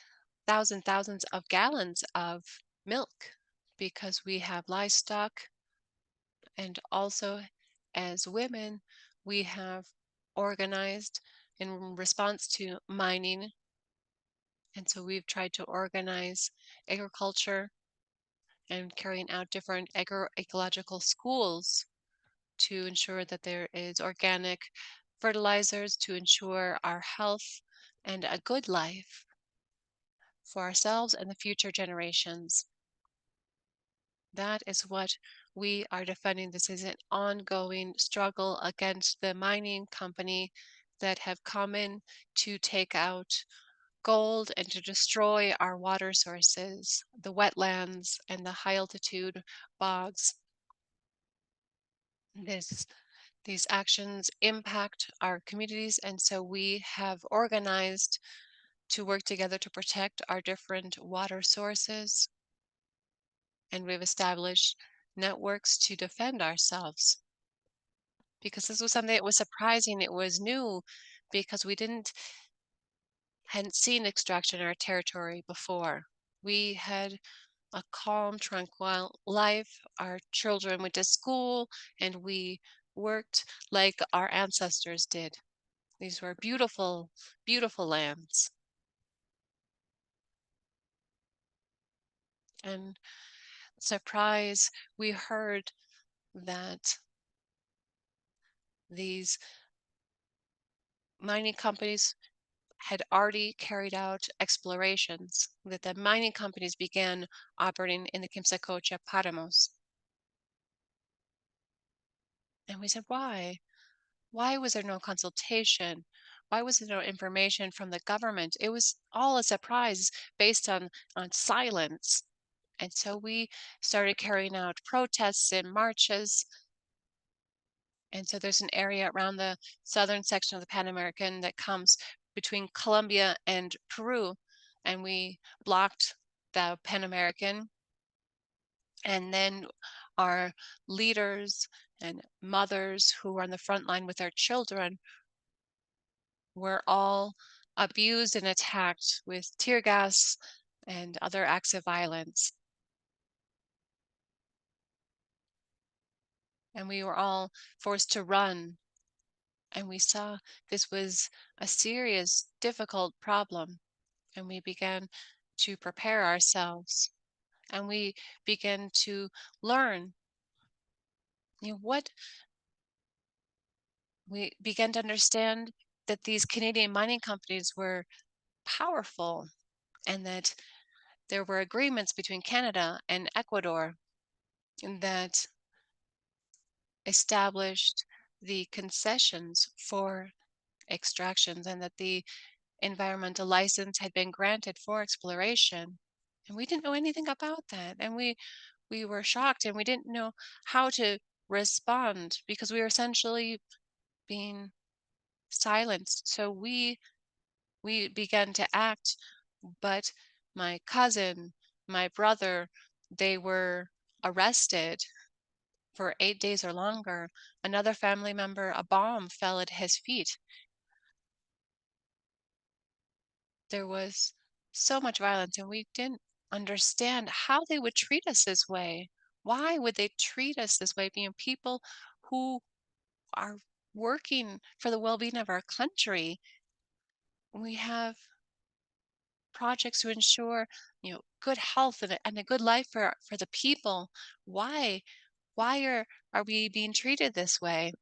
thousands of gallons of milk because we have livestock, and also as women we have organized in response to mining, and so we've tried to organize agriculture and carrying out different agroecological schools to ensure that there is organic fertilizers to ensure our health and a good life for ourselves and the future generations. That is what we are defending. This is an ongoing struggle against the mining company that have come in to take out gold and to destroy our water sources, the wetlands and the high altitude bogs. These actions impact our communities, and so we have organized to work together to protect our different water sources, and we've established networks to defend ourselves. Because this was something that was surprising, it was new, because we hadn't seen extraction in our territory before. We had a calm, tranquil life. Our children went to school, and we worked like our ancestors did. These were beautiful, beautiful lands. And surprise, we heard that these mining companies had already carried out explorations, that the mining companies began operating in the Kimsakocha Ramos. And we said, why? Why was there no consultation? Why was there no information from the government? It was all a surprise based on silence. And so we started carrying out protests and marches. And so there's an area around the southern section of the Pan American that comes between Colombia and Peru. And we blocked the Pan American. And then our leaders and mothers who were on the front line with their children were all abused and attacked with tear gas and other acts of violence. And we were all forced to run. And we saw this was a serious, difficult problem. And we began to prepare ourselves. And we began to learn what we began to understand, that these Canadian mining companies were powerful, and that there were agreements between Canada and Ecuador that established the concessions for extractions, and that the environmental license had been granted for exploration. And we didn't know anything about that. And we were shocked, and we didn't know how to respond because we were essentially being silenced. So we began to act, but my cousin, my brother, they were arrested for 8 days or longer. Another family member, a bomb fell at his feet. There was so much violence, and we didn't understand how they would treat us this way. Why would they treat us this way, being people who are working for the well-being of our country? We have projects to ensure, good health and a good life for the people. Why are we being treated this way?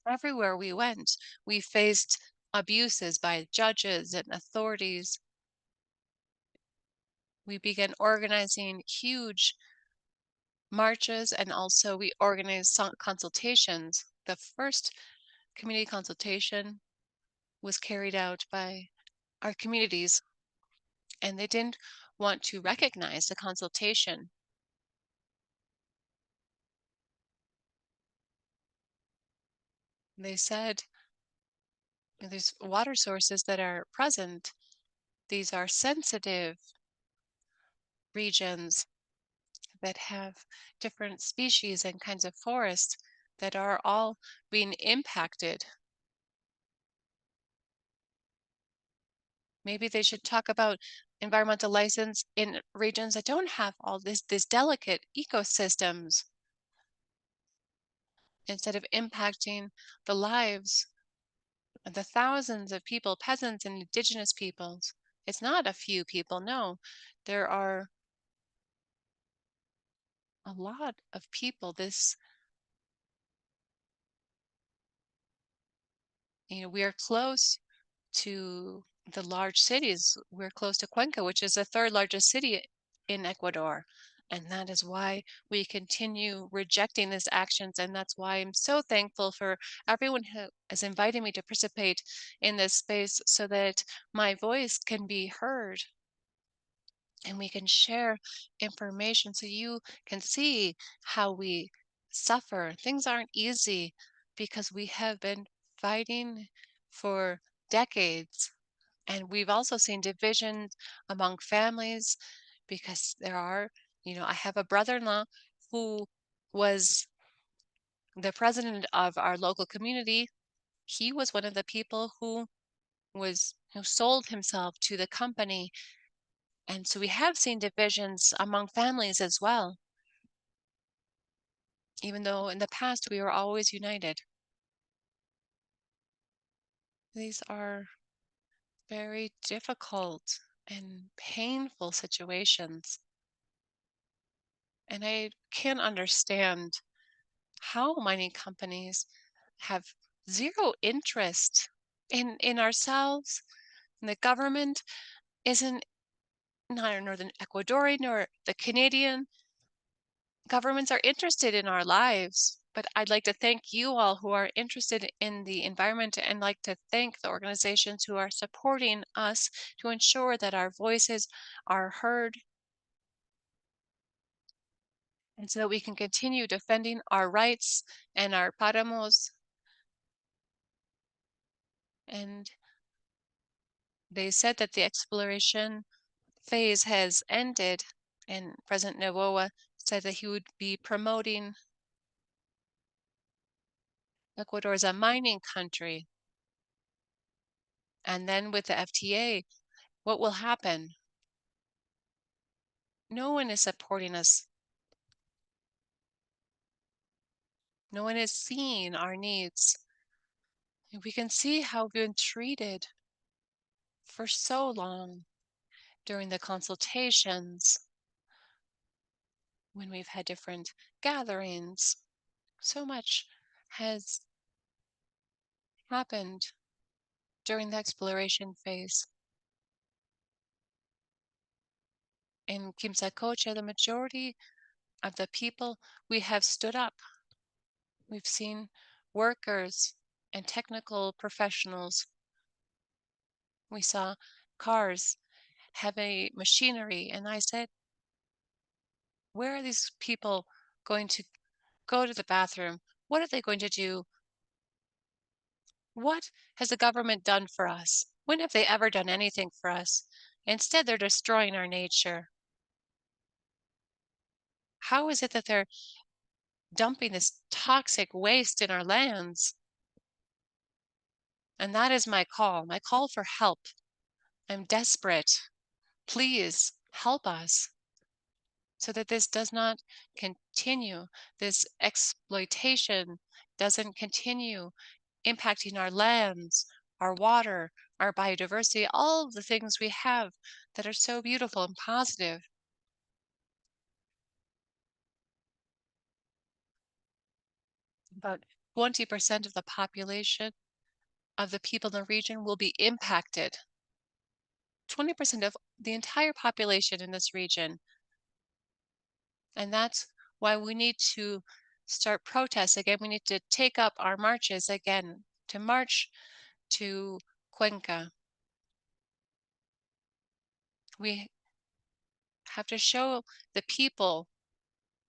Everywhere we went, we faced abuses by judges and authorities. We began organizing huge marches, and also we organized consultations. The first community consultation was carried out by our communities, and they didn't want to recognize the consultation. They said these water sources that are present, these are sensitive regions. that have different species and kinds of forests that are all being impacted. Maybe they should talk about environmental license in regions that don't have all these delicate ecosystems instead of impacting the lives of the thousands of people, peasants and indigenous peoples. It's not a few people, no. There are a lot of people. We are close to the large cities. We're close to Cuenca, which is the third largest city in Ecuador. And that is why we continue rejecting these actions. And that's why I'm so thankful for everyone who is inviting me to participate in this space so that my voice can be heard and we can share information so you can see how we suffer. Things aren't easy because we have been fighting for decades. And we've also seen divisions among families because there are, I have a brother-in-law who was the president of our local community. He was one of the people who sold himself to the company. And so we have seen divisions among families as well, even though in the past we were always united. These are very difficult and painful situations. And I can't understand how mining companies have zero interest in ourselves. And the government isn't neither Northern Ecuadorian nor the Canadian governments are interested in our lives. But I'd like to thank you all who are interested in the environment and like to thank the organizations who are supporting us to ensure that our voices are heard and so that we can continue defending our rights and our páramos. And they said that the exploration phase has ended, and President Noboa said that he would be promoting Ecuador as a mining country. And then with the FTA, what will happen? No one is supporting us. No one is seeing our needs. And we can see how we've been treated for so long during the consultations, when we've had different gatherings. So much has happened during the exploration phase. In Kimsakocha, the majority of the people, we have stood up. We've seen workers and technical professionals. We saw cars, heavy machinery, and I said, where are these people going to go to the bathroom? What are they going to do? What has the government done for us? When have they ever done anything for us? Instead, they're destroying our nature. How is it that they're dumping this toxic waste in our lands? And that is my call for help. I'm desperate. Please help us so that this does not continue. This exploitation doesn't continue impacting our lands, our water, our biodiversity, all of the things we have that are so beautiful and positive. About 20% of the population of the people in the region will be impacted. 20% of the entire population in this region. And that's why we need to start protests again. We need to take up our marches again, to march to Cuenca. We have to show the people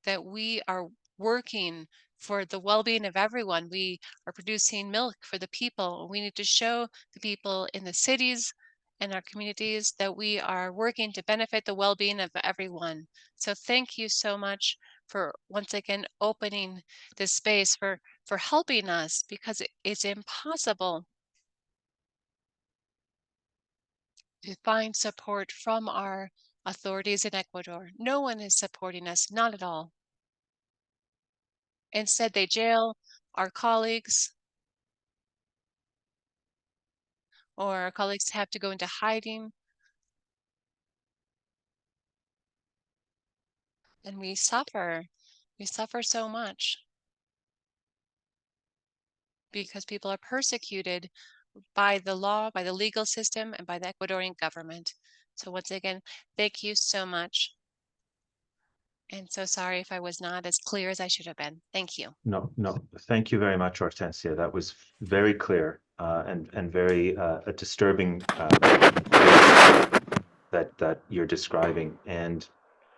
that we are working for the well-being of everyone. We are producing milk for the people. We need to show the people in the cities and our communities, that we are working to benefit the well-being of everyone. So thank you so much for once again opening this space, for helping us, because it's impossible to find support from our authorities in Ecuador. No one is supporting us, not at all. Instead, they jail our colleagues, or our colleagues have to go into hiding. And we suffer so much because people are persecuted by the law, by the legal system, and by the Ecuadorian government. So once again, thank you so much. And so sorry if I was not as clear as I should have been. Thank you. No, thank you very much, Hortencia. That was very clear and very a disturbing that you're describing. And,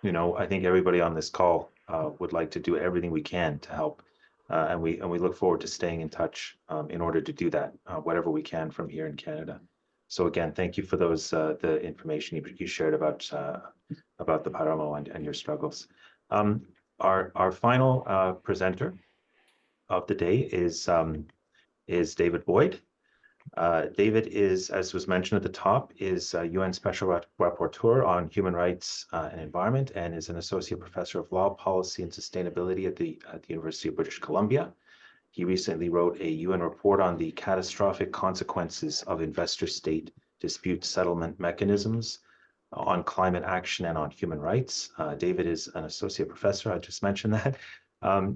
you know, I think everybody on this call would like to do everything we can to help. And we look forward to staying in touch in order to do that, whatever we can from here in Canada. So again, thank you for those the information you shared about the Paramo and your struggles. Our final presenter of the day is David Boyd. David is, as was mentioned at the top, is UN Special Rapporteur on Human Rights and Environment, and is an Associate Professor of Law, Policy and Sustainability at the University of British Columbia. He recently wrote a UN report on the catastrophic consequences of investor-state dispute settlement mechanisms on climate action and on human rights. David is an Associate Professor, I just mentioned that.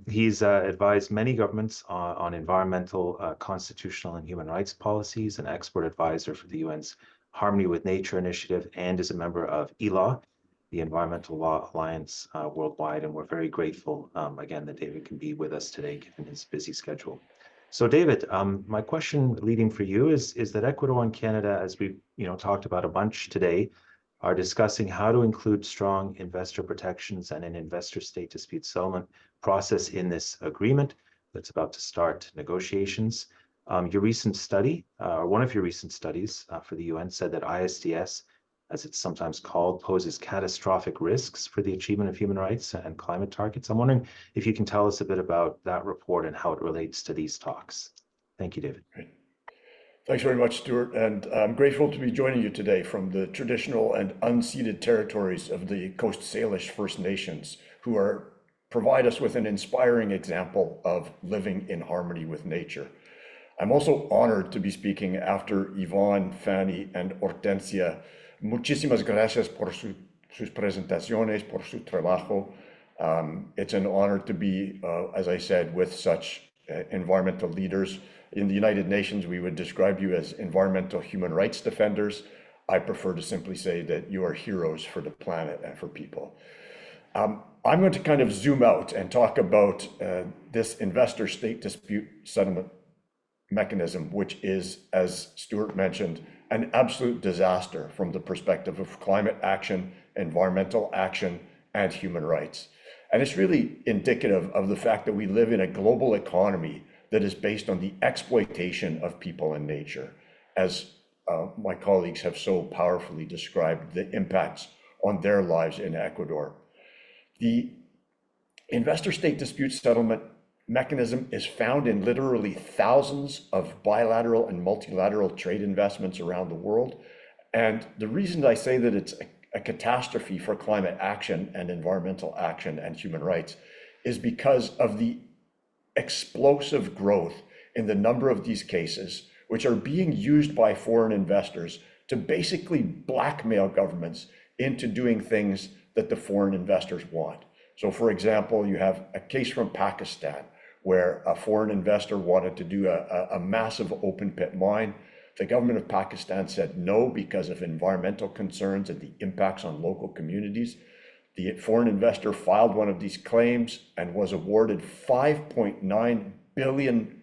He's advised many governments on environmental, constitutional, and human rights policies, an expert advisor for the UN's Harmony with Nature initiative, and is a member of ELAW, the Environmental Law Alliance worldwide. And we're very grateful, again, that David can be with us today, given his busy schedule. So David, my question leading for you is that Ecuador and Canada, as we talked about a bunch today, are discussing how to include strong investor protections and an investor-state dispute settlement process in this agreement that's about to start negotiations. Your recent study, or one of your recent studies for the UN, said that ISDS, as it's sometimes called, poses catastrophic risks for the achievement of human rights and climate targets. I'm wondering if you can tell us a bit about that report and how it relates to these talks. Thank you, David. Great. Thanks very much, Stuart, and I'm grateful to be joining you today from the traditional and unceded territories of the Coast Salish First Nations, who provide us with an inspiring example of living in harmony with nature. I'm also honored to be speaking after Ivonne, Fanny, and Hortencia. Muchísimas gracias por sus presentaciones, por su trabajo. It's an honor to be, as I said, with such environmental leaders. In the United Nations, we would describe you as environmental human rights defenders. I prefer to simply say that you are heroes for the planet and for people. I'm going to kind of zoom out and talk about this investor-state dispute settlement mechanism, which is, as Stuart mentioned, an absolute disaster from the perspective of climate action, environmental action, and human rights. And it's really indicative of the fact that we live in a global economy that is based on the exploitation of people and nature, as my colleagues have so powerfully described the impacts on their lives in Ecuador. The investor-state dispute settlement mechanism is found in literally thousands of bilateral and multilateral trade investments around the world. And the reason I say that it's a catastrophe for climate action and environmental action and human rights is because of the explosive growth in the number of these cases, which are being used by foreign investors to basically blackmail governments into doing things that the foreign investors want. So for example, you have a case from Pakistan where a foreign investor wanted to do a massive open pit mine. The government of Pakistan said no because of environmental concerns and the impacts on local communities. The foreign investor filed one of these claims and was awarded $5.9 billion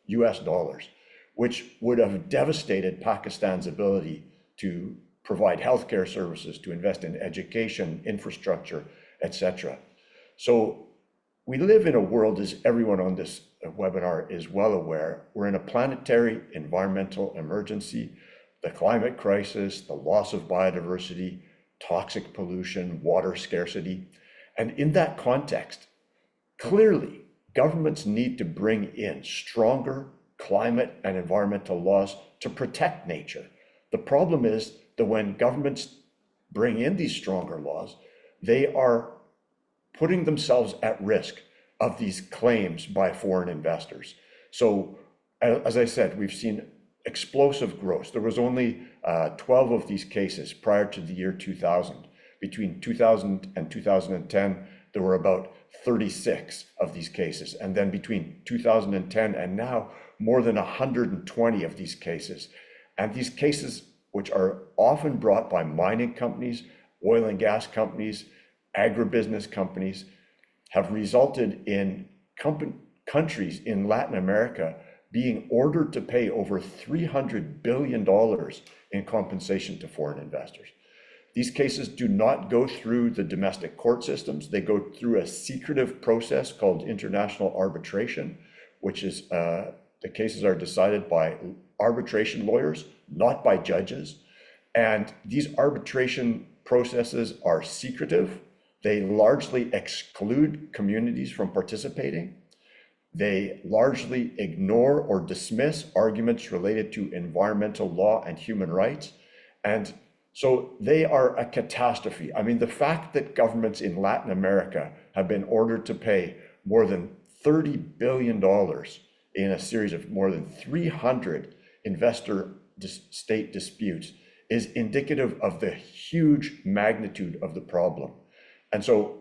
US dollars, which would have devastated Pakistan's ability to provide healthcare services, to invest in education, infrastructure, etc. So we live in a world, as everyone on this webinar is well aware, we're in a planetary environmental emergency. the climate crisis, the loss of biodiversity, toxic pollution, water scarcity. And in that context, clearly, governments need to bring in stronger climate and environmental laws to protect nature. The problem is that when governments bring in these stronger laws, they are putting themselves at risk of these claims by foreign investors. So, as I said, we've seen explosive growth. There was only 12 of these cases prior to the year 2000. Between 2000 and 2010, there were about 36 of these cases. And then between 2010 and now, more than 120 of these cases. And these cases, which are often brought by mining companies, oil and gas companies, agribusiness companies, have resulted in countries in Latin America being ordered to pay over $300 billion in compensation to foreign investors. These cases do not go through the domestic court systems. They go through a secretive process called international arbitration, which is the cases are decided by arbitration lawyers, not by judges. And these arbitration processes are secretive. They largely exclude communities from participating. They largely ignore or dismiss arguments related to environmental law and human rights. And so they are a catastrophe. I mean, the fact that governments in Latin America have been ordered to pay more than $30 billion in a series of more than 300 investor-state disputes is indicative of the huge magnitude of the problem. And so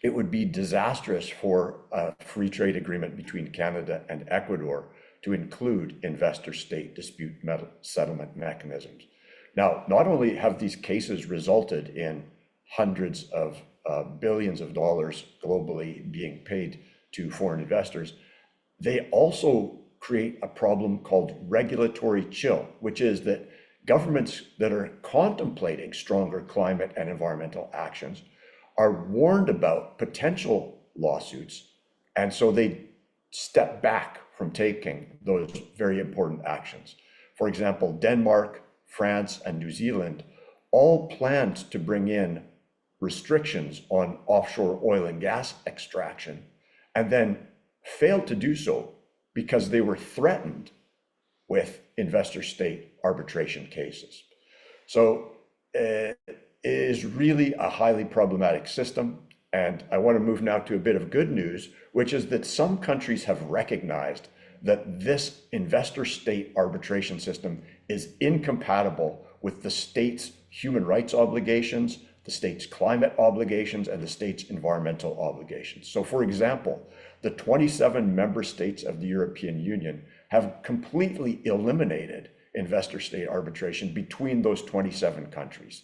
it would be disastrous for a free trade agreement between Canada and Ecuador to include investor-state dispute settlement mechanisms. Now, not only have these cases resulted in hundreds of billions of dollars globally being paid to foreign investors, they also create a problem called regulatory chill, which is that governments that are contemplating stronger climate and environmental actions are warned about potential lawsuits, and so they step back from taking those very important actions. For example, Denmark, France, and New Zealand all planned to bring in restrictions on offshore oil and gas extraction, and then failed to do so because they were threatened with investor-state arbitration cases. So it is really a highly problematic system. And I want to move now to a bit of good news, which is that some countries have recognized that this investor-state arbitration system is incompatible with the state's human rights obligations, the state's climate obligations, and the state's environmental obligations. So for example, the 27 member states of the European Union have completely eliminated investor-state arbitration between those 27 countries.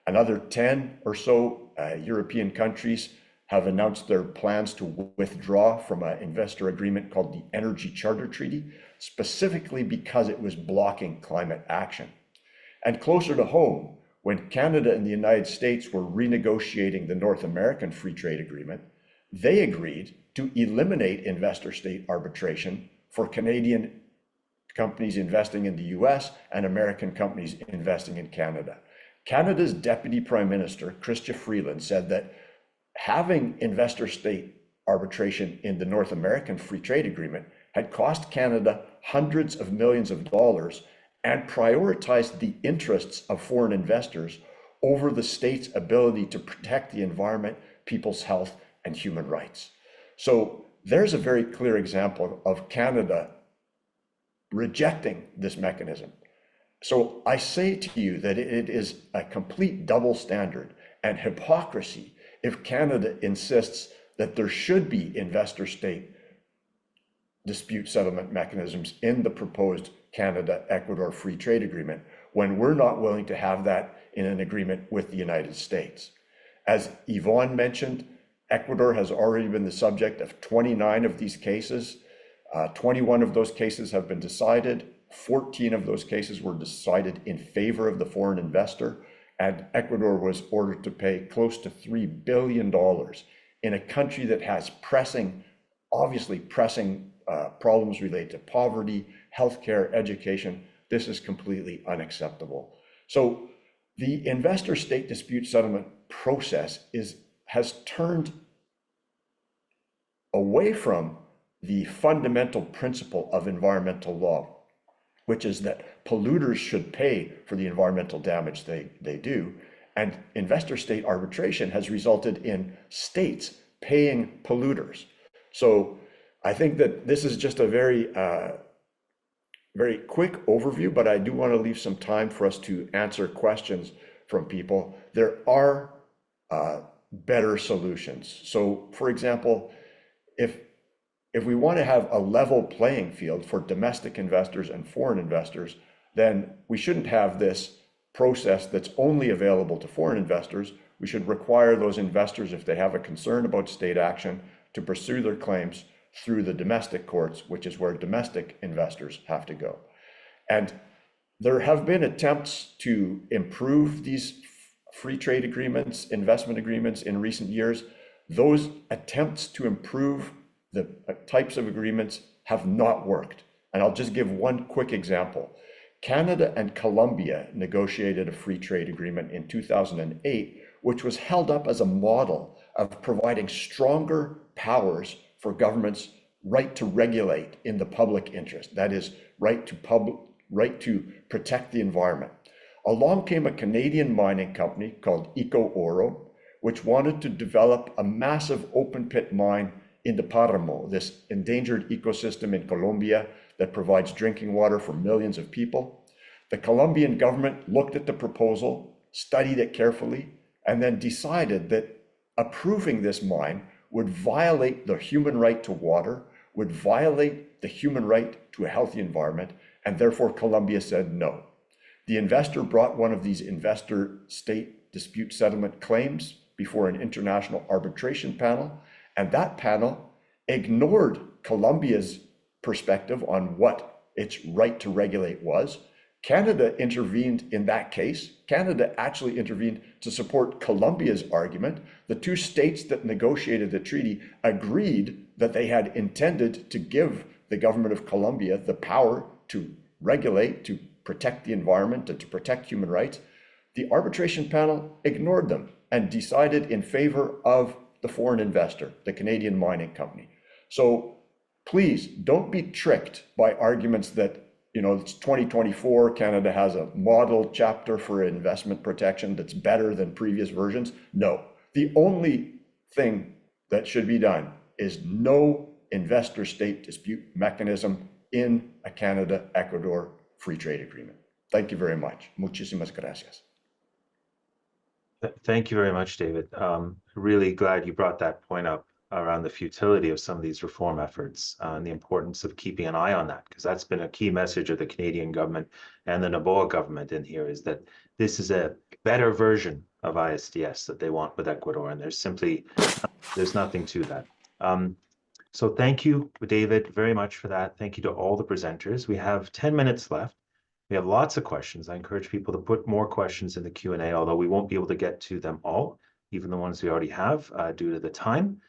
Another 10 or so European countries have announced their plans to withdraw from an investor agreement called the Energy Charter Treaty, specifically because it was blocking climate action. And closer to home, when Canada and the United States were renegotiating the North American Free Trade Agreement, they agreed to eliminate investor-state arbitration for Canadian companies investing in the US and American companies investing in Canada. Canada's Deputy Prime Minister, Chrystia Freeland, said that having investor-state arbitration in the North American Free Trade Agreement had cost Canada hundreds of millions of dollars and prioritized the interests of foreign investors over the state's ability to protect the environment, people's health, and human rights. So there's a very clear example of Canada rejecting this mechanism. So I say to you that it is a complete double standard and hypocrisy if Canada insists that there should be investor-state dispute settlement mechanisms in the proposed Canada-Ecuador Free Trade Agreement when we're not willing to have that in an agreement with the United States. As Yvonne mentioned, Ecuador has already been the subject of 29 of these cases. 21 of those cases have been decided. 14 of those cases were decided in favor of the foreign investor, and Ecuador was ordered to pay close to $3 billion in a country that has obviously pressing problems related to poverty, healthcare, education, This is completely unacceptable. So the investor state dispute settlement process has turned away from the fundamental principle of environmental law, which is that polluters should pay for the environmental damage they do. And investor state arbitration has resulted in states paying polluters. So I think that this is just a very, very quick overview, but I do want to leave some time for us to answer questions from people. There are better solutions. So for example, if we want to have a level playing field for domestic investors and foreign investors, then we shouldn't have this process that's only available to foreign investors. We should require those investors, if they have a concern about state action, to pursue their claims through the domestic courts, which is where domestic investors have to go. And there have been attempts to improve these free trade agreements, investment agreements in recent years. Those attempts to improve the types of agreements have not worked. And I'll just give one quick example. Canada and Colombia negotiated a free trade agreement in 2008, which was held up as a model of providing stronger powers for governments' right to regulate in the public interest. That is, right to protect the environment. Along came a Canadian mining company called Ecuador, which wanted to develop a massive open pit mine in the Paramo, this endangered ecosystem in Colombia that provides drinking water for millions of people. The Colombian government looked at the proposal, studied it carefully, and then decided that approving this mine would violate the human right to water, would violate the human right to a healthy environment, and therefore Colombia said no. The investor brought one of these investor state dispute settlement claims before an international arbitration panel, and that panel ignored Colombia's perspective on what its right to regulate was. Canada intervened in that case. Canada actually intervened to support Colombia's argument. The two states that negotiated the treaty agreed that they had intended to give the government of Colombia the power to regulate, to protect the environment, and to protect human rights. The arbitration panel ignored them and decided in favor of the foreign investor, the Canadian mining company. So please don't be tricked by arguments that, you know, it's 2024, Canada has a model chapter for investment protection that's better than previous versions. No, the only thing that should be done is no investor state dispute mechanism in a Canada-Ecuador free trade agreement. Thank you very much. Muchísimas gracias. Thank you very much, David. Really glad you brought that point up around the futility of some of these reform efforts and the importance of keeping an eye on that, because that's been a key message of the Canadian government and the Noboa government in here, is that this is a better version of ISDS that they want with Ecuador, and there's nothing to that. So thank you, David, very much for that. Thank you to all the presenters. We have 10 minutes left. We have lots of questions. I encourage people to put more questions in the Q&A, although we won't be able to get to them all, even the ones we already have due to the time.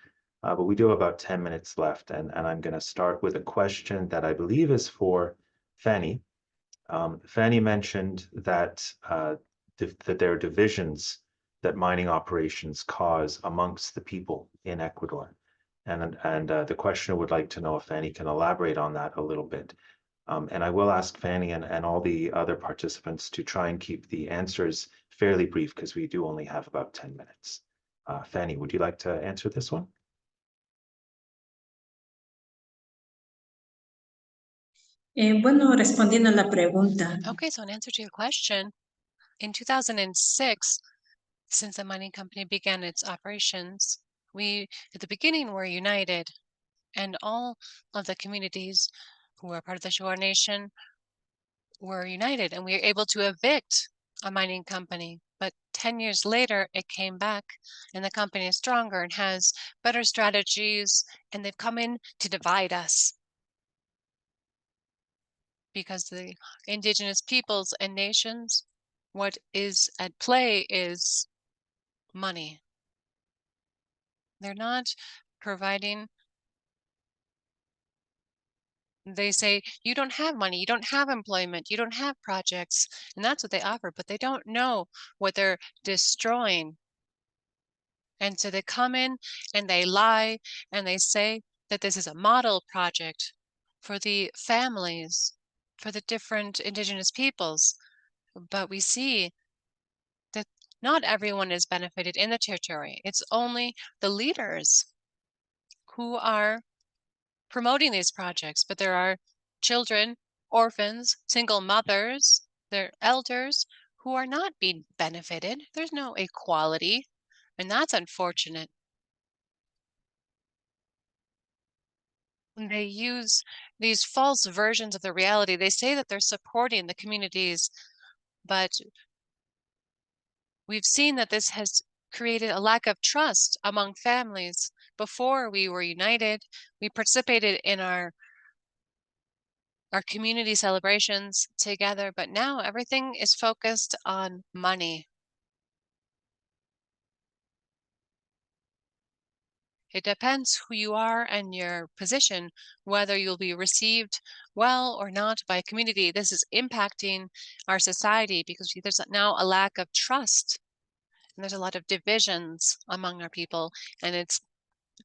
But we do have about 10 minutes left, and I'm going to start with a question that I believe is for Fanny. Fanny mentioned that, that there are divisions that mining operations cause amongst the people in Ecuador. And the questioner would like to know if Fanny can elaborate on that a little bit. And I will ask Fanny and all the other participants to try and keep the answers fairly brief, because we do only have about 10 minutes. Fanny, would you like to answer this one? Bueno, respondiendo a la pregunta. Okay, so in answer to your question, in 2006, since the mining company began its operations, we, at the beginning, were united, and all of the communities who are part of the Shuar Nation were united, and we were able to evict a mining company. But 10 years later, it came back, and the company is stronger and has better strategies, and they've come in to divide us. Because the indigenous peoples and nations, what is at play is money. They're not providing They say, you don't have money, you don't have employment, you don't have projects, and that's what they offer, but they don't know what they're destroying. And so they come in and they lie and they say that this is a model project for the families, for the different indigenous peoples. But we see that not everyone is benefited in the territory. It's only the leaders who are promoting these projects, but there are children, orphans, single mothers, their elders who are not being benefited. There's no equality, and that's unfortunate. They use these false versions of the reality. They say that they're supporting the communities, but we've seen that this has created a lack of trust among families. Before we were united, we participated in our community celebrations together, but now everything is focused on money. It depends who you are and your position, whether you'll be received well or not by a community. This is impacting our society because there's now a lack of trust and there's a lot of divisions among our people, and it's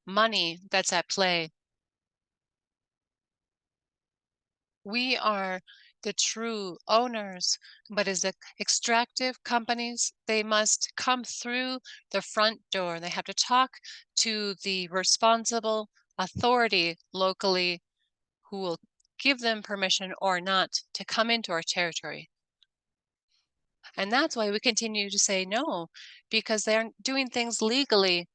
money that's at play. We are the true owners, but as the extractive companies, they must come through the front door. They have to talk to the responsible authority locally who will give them permission or not to come into our territory. And that's why we continue to say no, because they aren't doing things legally.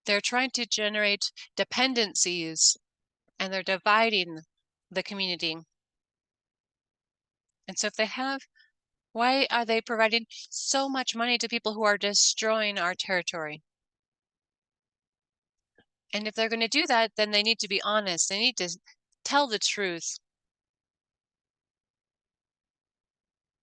They're trying to generate dependencies and they're dividing the community. And so if they have, why are they providing so much money to people who are destroying our territory? And if they're going to do that, then they need to be honest. They need to tell the truth.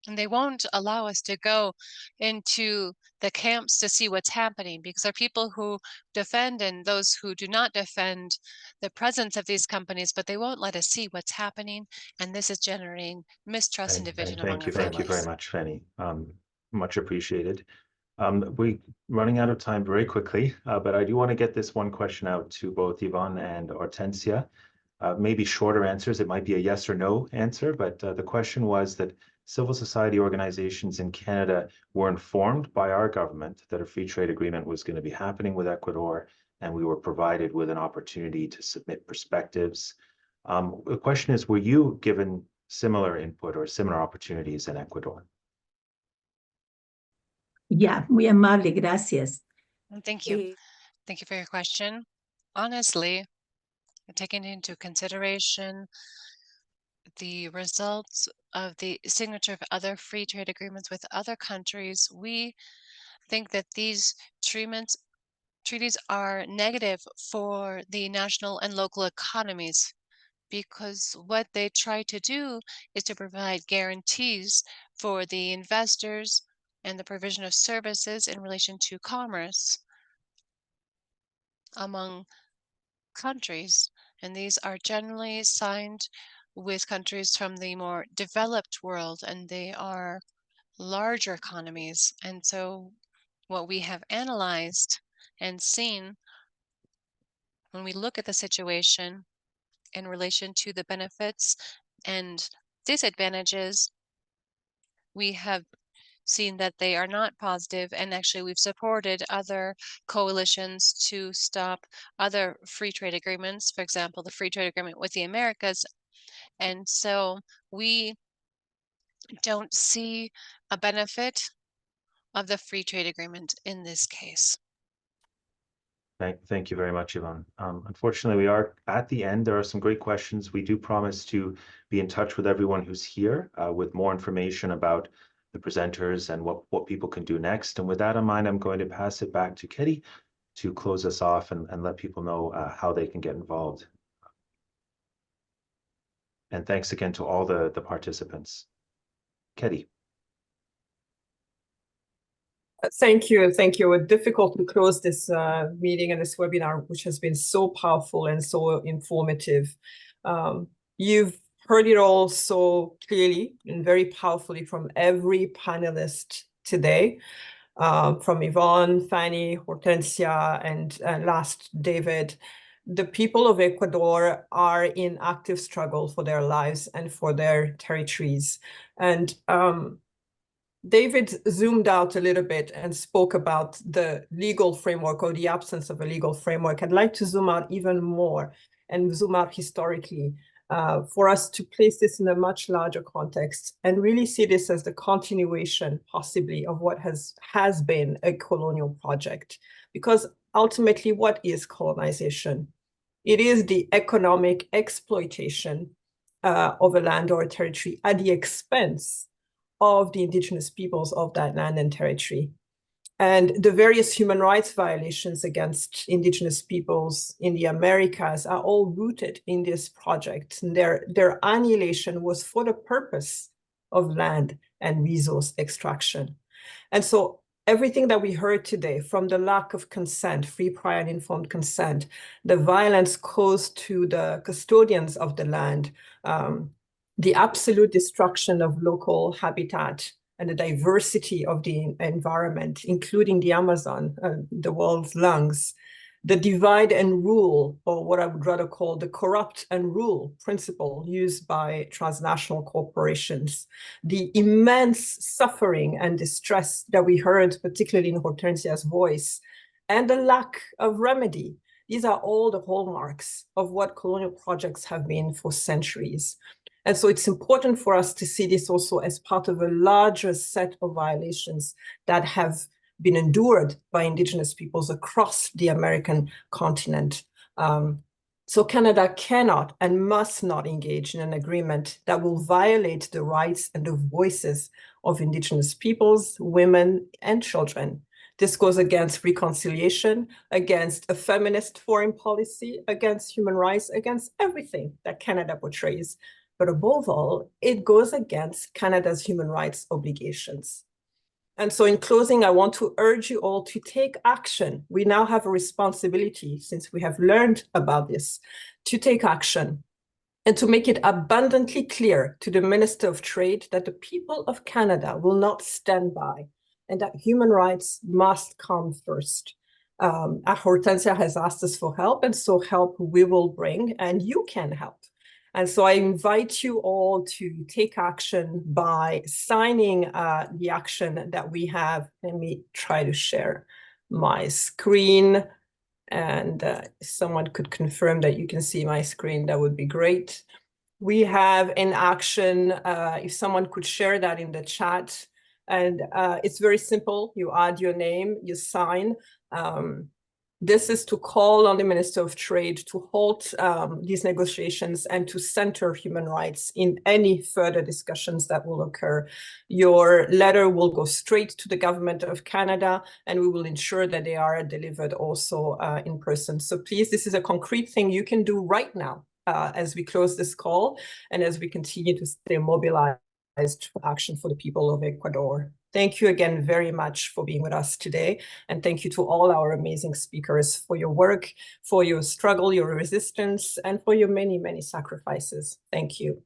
And they won't allow us to go into the camps to see what's happening because there are people who defend and those who do not defend the presence of these companies, but they won't let us see what's happening. And this is generating mistrust and division among our families. Thank you very much, Fanny. Much appreciated. We're running out of time very quickly, but I do want to get this one question out to both Ivonne and Hortencia. Maybe shorter answers. It might be a yes or no answer, but the question was that civil society organizations in Canada were informed by our government that a free trade agreement was going to be happening with Ecuador, and we were provided with an opportunity to submit perspectives. The question is, were you given similar input or similar opportunities in Ecuador? Ya, muy amable, gracias. Thank you. Thank you for your question. Honestly, taking into consideration the results of the signature of other free trade agreements with other countries, we think that these treaties are negative for the national and local economies because what they try to do is to provide guarantees for the investors and the provision of services in relation to commerce among countries. And these are generally signed with countries from the more developed world, and they are larger economies. And so what we have analyzed and seen when we look at the situation in relation to the benefits and disadvantages, we have seen that they are not positive, and actually we've supported other coalitions to stop other free trade agreements, for example, the free trade agreement with the Americas. And so we don't see a benefit of the free trade agreement in this case. Thank you very much, Yvonne. Unfortunately, we are at the end. There are some great questions. We do promise to be in touch with everyone who's here with more information about the presenters and what people can do next. And with that in mind, I'm going to pass it back to Ketty to close us off and let people know how they can get involved. And thanks again to all the participants. Ketty. Thank you. Thank you. It's difficult to close this meeting and this webinar, which has been so powerful and so informative. You've heard it all so clearly and very powerfully from every panelist today, from Ivonne, Fanny, Hortencia, and last David. The people of Ecuador are in active struggle for their lives and for their territories. And David zoomed out a little bit and spoke about the legal framework or the absence of a legal framework. I'd like to zoom out even more and zoom out historically for us to place this in a much larger context and really see this as the continuation, possibly, of what has been a colonial project. Because ultimately, what is colonization? It is the economic exploitation of a land or a territory at the expense of the indigenous peoples of that land and territory. And the various human rights violations against indigenous peoples in the Americas are all rooted in this project. And their annihilation was for the purpose of land and resource extraction. And so everything that we heard today, from the lack of consent, free, prior, and informed consent, the violence caused to the custodians of the land, the absolute destruction of local habitat and the diversity of the environment, including the Amazon, the world's lungs, the divide and rule, or what I would rather call the corrupt and rule principle used by transnational corporations, the immense suffering and distress that we heard, particularly in Hortencia's voice, and the lack of remedy. These are all the hallmarks of what colonial projects have been for centuries. And so it's important for us to see this also as part of a larger set of violations that have been endured by indigenous peoples across the American continent. So Canada cannot and must not engage in an agreement that will violate the rights and the voices of indigenous peoples, women, and children. This goes against reconciliation, against a feminist foreign policy, against human rights, against everything that Canada portrays. But above all, it goes against Canada's human rights obligations. And so in closing, I want to urge you all to take action. We now have a responsibility, since we have learned about this, to take action and to make it abundantly clear to the Minister of Trade that the people of Canada will not stand by and that human rights must come first. Hortencia has asked us for help, and so help we will bring, and you can help. And so I invite you all to take action by signing the action that we have. Let me try to share my screen. And if someone could confirm that you can see my screen, that would be great. We have an action, if someone could share that in the chat. And it's very simple. You add your name, you sign. This is to call on the Minister of Trade to halt these negotiations and to center human rights in any further discussions that will occur. Your letter will go straight to the Government of Canada, and we will ensure that they are delivered also in person. So please, this is a concrete thing you can do right now as we close this call and as we continue to stay mobilized for action for the people of Ecuador. Thank you again very much for being with us today. And thank you to all our amazing speakers for your work, for your struggle, your resistance, and for your many, many sacrifices. Thank you.